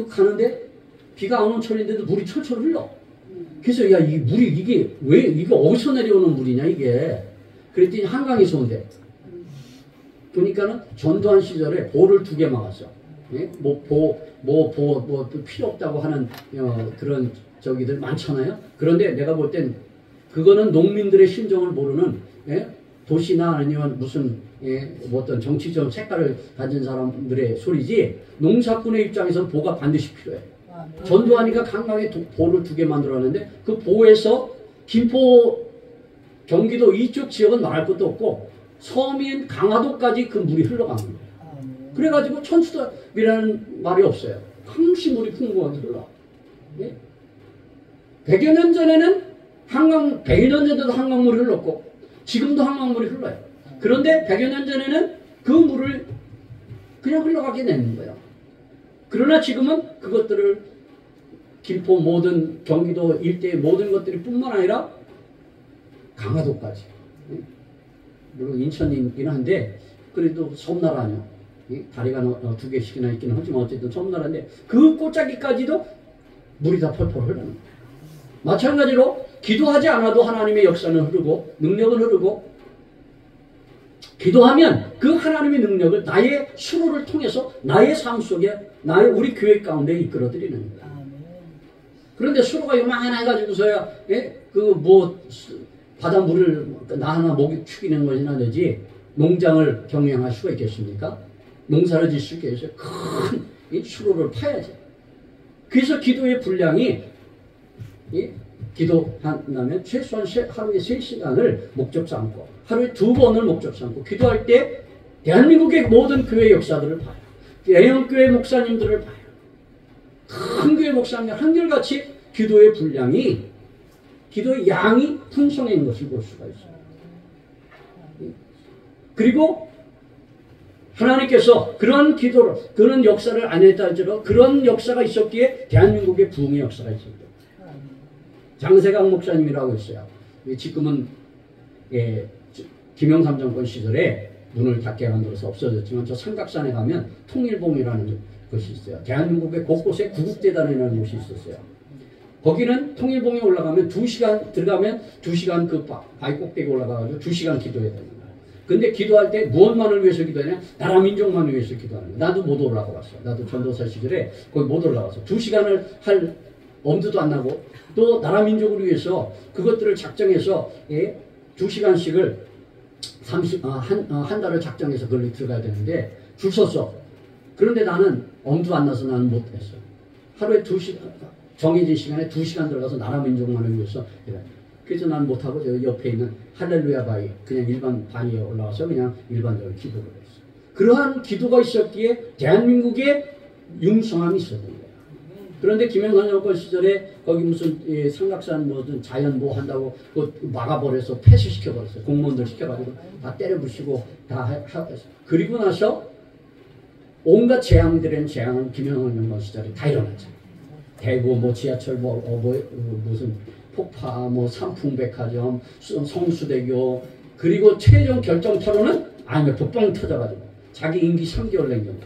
가는데 비가 안 오는 철인데도 물이 철철 흘러. 그래서 야, 이 물이 이게 어디서 내려오는 물이냐 이게. 그랬더니 한강에서 온대. 보니까는 전두환 시절에 보를 2개 막았어. 예? 필요 없다고 하는 그런 저기들 많잖아요. 그런데 내가 볼 땐 그거는 농민들의 심정을 모르는 도시나 아니면 무슨 어떤 정치적 색깔을 가진 사람들의 소리지 농사꾼의 입장에서는 보가 반드시 필요해. 전두환이가 한강에 보를 2개 만들어놨는데 그 보에서 김포 경기도 이쪽 지역은 말할 것도 없고 서민 강화도까지 그 물이 흘러가는 거예요. 그래가지고 천수답이라는 말이 없어요. 항시 물이 풍부하게 흘러. 100여 년 전에는 100여 년 전에도 한강물이 흘렀고 지금도 한강물이 흘러요. 그런데 100여 년 전에는 그 물을 그냥 흘러가게 내는 거예요. 그러나 지금은 그것들을 김포 모든 경기도 일대의 모든 것들이 뿐만 아니라 강화도까지. 물론 인천이긴 한데 그래도 섬나라 아니요. 다리가 2개씩이나 있기는 하지만 어쨌든 섬나라인데 그 꽃자기까지도 물이 다 펄펄 흐르는 거예요. 마찬가지로 기도하지 않아도 하나님의 역사는 흐르고 능력은 흐르고 기도하면 그 하나님의 능력을 나의 수로를 통해서 나의 삶 속에 우리 교회 가운데 이끌어드리는 거예요. 그런데 수로가 요만해가지고서야 바닷물을 나 하나 목이 축이는 것이나 되지 농장을 경영할 수가 있겠습니까? 농사를 짓을 수 있어요. 큰 수로를 파야지. 그래서 기도의 분량이 기도한다면 최소한 하루에 3시간을 목적 삼고 하루에 2번을 목적 삼고 기도할 때 대한민국의 모든 교회 역사들을 봐요. 대형교회 목사님들을 봐요. 큰 교회 목사님 한결같이 기도의 분량이 기도의 양이 풍성한 것을 볼 수가 있어요. 그리고 하나님께서 그런 기도를 그런 역사를 안 했다 할지라도 그런 역사가 있었기에 대한민국의 부흥의 역사가 있습니다. 장세강 목사님이라고 있어요. 지금은 김영삼 정권 시절에 문을 닫게 만들어서 없어졌지만 저 삼각산에 가면 통일봉이라는 것이 있어요. 대한민국의 곳곳에 구국재단이라는 곳이 있었어요. 거기는 통일봉에 올라가면 2시간 들어가면 2시간 그 바위 꼭대기 올라가가지고 2시간 기도해야 되는 거예요. 근데 기도할 때 무엇만을 위해서 기도하냐? 나라 민족만을 위해서 기도하는 거예요. 나도 못 올라가 봤어. 나도 전도사 시절에 거기 못 올라가서 2시간을 할 엄두도 안 나고 또 나라 민족을 위해서 그것들을 작정해서 2시간씩을 한 달을 작정해서 그걸 들어가야 되는데 줄 섰어. 그런데 나는 엄두 안 나서 나는 못했어. 하루에 2시간 정해진 시간에 2시간 들어가서 나라 민족만을 위해서 그래서 난 못하고 저 옆에 있는 할렐루야 바위 그냥 일반 바위에 올라와서 그냥 일반적으로 기도를 했어. 그러한 기도가 있었기에 대한민국에 융성함이 있었던 거예요. 그런데 김영삼 정권 시절에 거기 무슨 삼각산 무슨 자연 뭐 한다고 막아버려서 폐쇄시켜버렸어요. 공무원들 시켜가지고 다 때려부시고 다 그리고 나서 온갖 재앙들은 재앙은 김영삼 정권 시절에 다 일어났죠. 대구 뭐 지하철 무슨 폭파 뭐 삼풍백화점 성수대교 그리고 최종 결정타로는 IMF 뻥 터져가지고 자기 임기 3개월 낸 경우.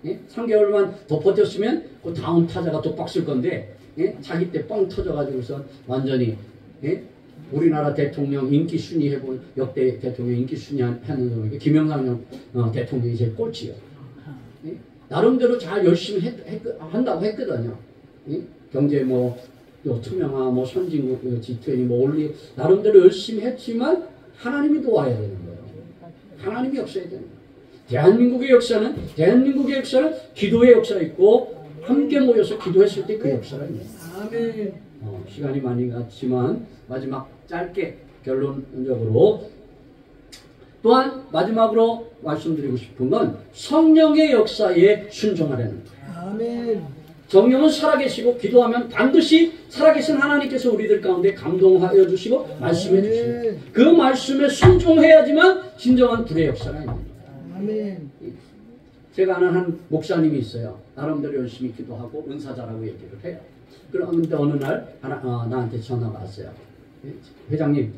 예? 3개월만 더 버텼으면 그 다음 타자가 또 빡쓸 건데 예? 자기 때 뻥 터져가지고서 완전히 예? 우리나라 대통령 인기 순위 해본 역대 대통령 인기 순위 하는 놈에게 김영삼 대통령이 제일 꼴찌요. 예? 나름대로 잘 열심히 한다고 했거든요. 예? 경제 뭐 투명화 뭐 선진국 G20 뭐 올리 나름대로 열심히 했지만 하나님이 도와야 되는 거예요. 하나님이 역사해야 되는 거예요. 대한민국의 역사는 기도의 역사가 있고 함께 모여서 기도했을 때 그 역사가 있는 거예요. 시간이 많이 갔지만 마지막 짧게 결론적으로 또한 마지막으로 말씀드리고 싶은 건 성령의 역사에 순종하라는 거예요. 아멘. 성령은 살아계시고 기도하면 반드시 살아계신 하나님께서 우리들 가운데 감동하여 주시고 말씀해 주시고 그 말씀에 순종해야지만 진정한 불의 역사가 있는 거예요. 아멘. 제가 아는 한 목사님이 있어요. 나름대로 열심히 기도하고 은사자라고 얘기를 해요. 그런데 어느 날 나한테 전화가 왔어요. 회장님,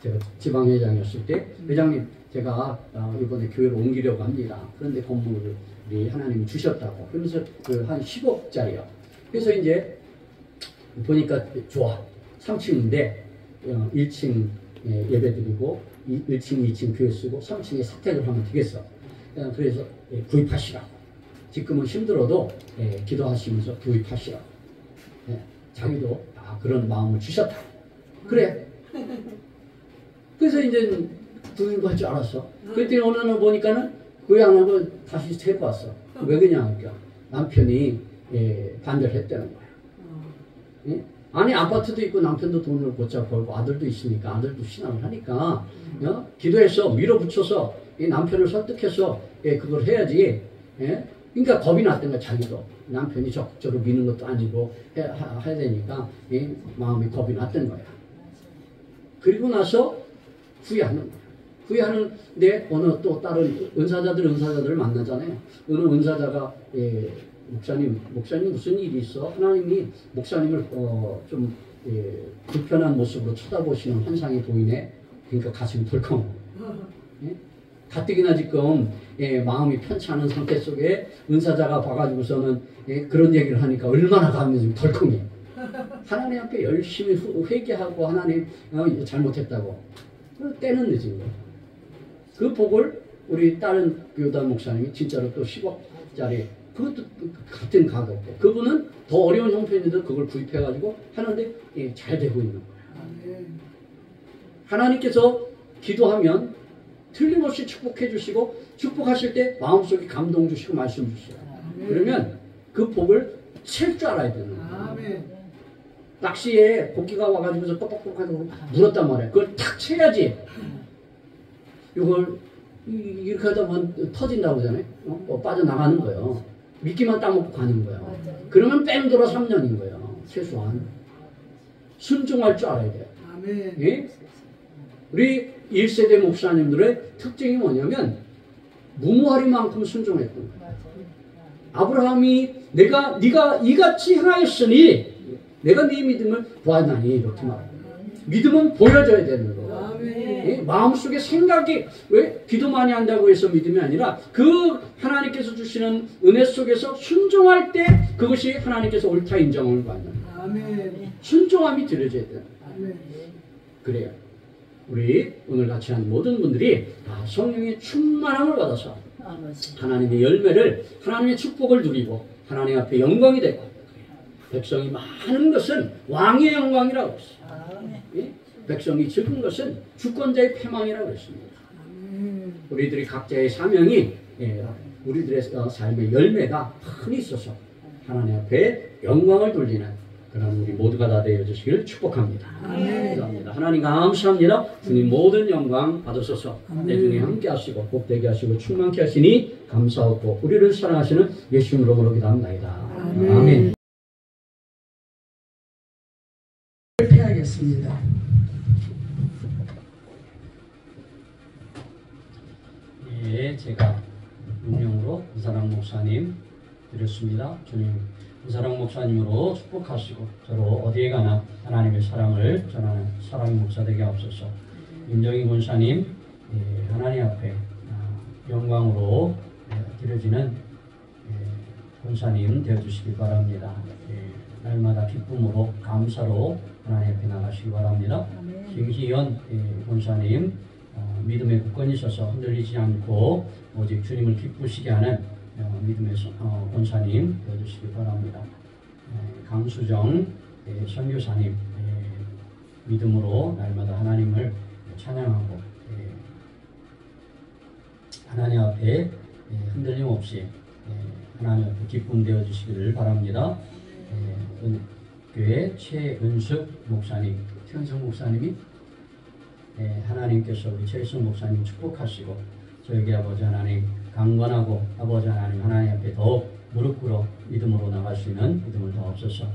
제가 지방회장이었을 때 회장님 제가 이번에 교회로 옮기려고 합니다. 그런데 건물이 하나님이 주셨다고. 그러면서 한 10억짜리요. 그래서 이제 보니까 좋아. 3층인데 1층 예배드리고 1층, 2층 교회 쓰고 3층에 사택을 하면 되겠어. 그래서 구입하시라고. 지금은 힘들어도 기도하시면서 구입하시라고. 자기도 그런 마음을 주셨다. 그래. 그래서 이제 구입할 줄 알았어. 그랬더니 어느 날 보니까는 구입 안 하고 다시 세고 왔어. 왜 그러냐니까 남편이 반대를 했다는 거야. 아니 아파트도 있고 남편도 돈을 곧잘 벌고 아들도 있으니까 아들도 신앙을 하니까 기도해서 밀어붙여서 이 남편을 설득해서 그걸 해야지. 그러니까 겁이 났던 거야. 자기도 남편이 적극적으로 미는 것도 아니고 해야 되니까 마음이 겁이 났던 거야. 그리고 나서 후회하는 거야. 후회하는데 어느 또 다른 은사자들을 만나잖아요. 어느 은사자가 목사님 무슨 일이 있어? 하나님이 목사님을 좀 불편한 모습으로 쳐다보시는 환상이 보이네. 그러니까 가슴이 덜컹. 가뜩이나 지금 마음이 편치 않은 상태 속에 은사자가 봐가지고서는 그런 얘기를 하니까 얼마나 가슴이 덜컹해. 하나님 앞에 열심히 회개하고 하나님 잘못했다고. 때는 늦은 거야. 그 복을 우리 다른 교단 목사님이 진짜로 또 10억짜리 그것도 같은 가격대. 그분은 더 어려운 형편인데도 그걸 구입해가지고 하는데 잘 되고 있는 거야. 하나님께서 기도하면 틀림없이 축복해 주시고 축복하실 때 마음속에 감동 주시고 말씀 주시고 그러면 그 복을 칠 줄 알아야 되는 거야. 낚시에 고기가 와가지고서 뻑뻑뻑하고 물었단 말이야. 그걸 탁 쳐야지. 이걸 이렇게 하다 보면 터진다고 하잖아요. 빠져나가는 거예요. 미끼만 따먹고 가는 거예요. 그러면 뺑 돌아 3년인 거예요. 최소한. 순종할 줄 알아야 돼요. 예? 우리 1세대 목사님들의 특징이 뭐냐면 무모하리만큼 순종했던 거예요. 아브라함이 네가 이같이 행하였으니 내가 네 믿음을 보았나니 이렇게 말해요. 믿음은 보여져야 되는 거예요. 예? 마음속에 생각이 왜 기도 많이 한다고 해서 믿음이 아니라 그 하나님께서 주시는 은혜 속에서 순종할 때 그것이 하나님께서 옳다 인정을 받는 순종함이 들어져야 돼요. 그래요. 우리 오늘 같이 한 모든 분들이 성령의 충만함을 받아서 하나님의 열매를 하나님의 축복을 누리고 하나님 앞에 영광이 되고 백성이 많은 것은 왕의 영광이라고 했어요. 예? 백성이 적은 것은 주권자의 패망이라고 했습니다. 우리들이 각자의 사명이 우리들의 삶의 열매가 흔히 있어서 하나님 앞에 영광을 돌리는 그럼 우리 모두가 다 되어 주시기를 축복합니다. 아멘. 기도합니다. 하나님 감사합니다. 주님 모든 영광 받으소서. 내 중에 함께 하시고 복되게 하시고 충만케 하시니 감사하고 우리를 사랑하시는 예수 이름으로 기도합니다. 아멘. 아멘. 발표하겠습니다. 예, 제가 운명으로 이사랑 목사님 드렸습니다. 주님 이사랑 목사님으로 축복하시고 저로 어디에 가나 하나님의 사랑을 전하는 사랑의 목사 되게 하옵소서. 임정희 권사님 예, 하나님 앞에 영광으로 드려지는 권사님 되어주시기 바랍니다. 예, 날마다 기쁨으로 감사로 하나님 앞에 나가시기 바랍니다. 김희연 권사님 믿음의 굳건이셔서 흔들리지 않고 오직 주님을 기쁘시게 하는 믿음의 권사님 되어주시기 바랍니다. 강수정 선교사님 믿음으로 날마다 하나님을 찬양하고 하나님 앞에 흔들림 없이 하나님 앞에 기쁨 되어주시기를 바랍니다. 교회 최은숙 목사님, 최은숙 목사님이 하나님께서 우리 최은숙 목사님 축복하시고 저에게 아버지 하나님 강건하고 아버지 하나님 앞에 더욱 무릎 꿇어 믿음으로 나갈 수 있는 믿음을 더옵소서.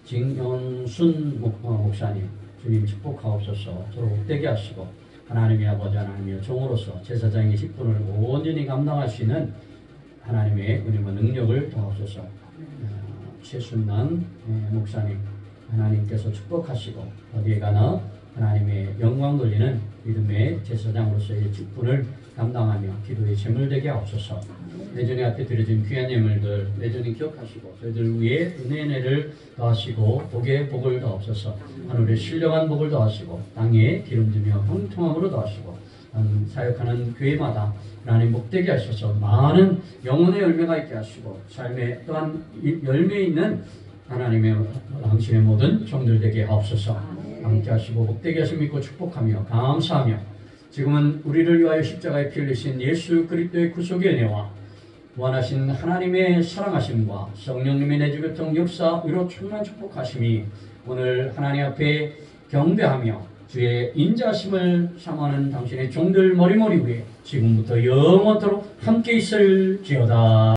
진영순 목사님 주님 축복하옵소서. 저를 복되게 하시고 하나님의 아버지 하나님의 종으로서 제사장의 직분을 온전히 감당할 수 있는 하나님의 은혜와 능력을 더하옵소서. 최순남 목사님 하나님께서 축복하시고 어디에 가나 하나님의 영광 돌리는 믿음의 제사장으로서의 직분을 감당하며 기도의 제물되게 하옵소서. 내전의 앞에 드려진 귀한 예물들 내전히 기억하시고 저희들 위에 은혜를 더하시고 복에 복을 더하옵소서. 하늘에 신령한 복을 더하시고 땅에 기름지며 형통함으로 더하시고 사역하는 교회마다 하나님 복되게 하셔서 많은 영혼의 열매가 있게 하시고 삶에 또한 열매 있는 하나님의 당신의 모든 종들 되게 하옵소서. 함께 하시고 복되게 하심 믿고 축복하며 감사하며 지금은 우리를 위하여 십자가에 피 흘리신 예수 그리스도의 구속의 은혜와 무한하신 하나님의 사랑하심과 성령님의 내주교통 역사 위로 충만 축복하심이 오늘 하나님 앞에 경배하며 주의 인자하심을 삼하는 당신의 종들 머리머리 위에 지금부터 영원토록 함께 있을지어다.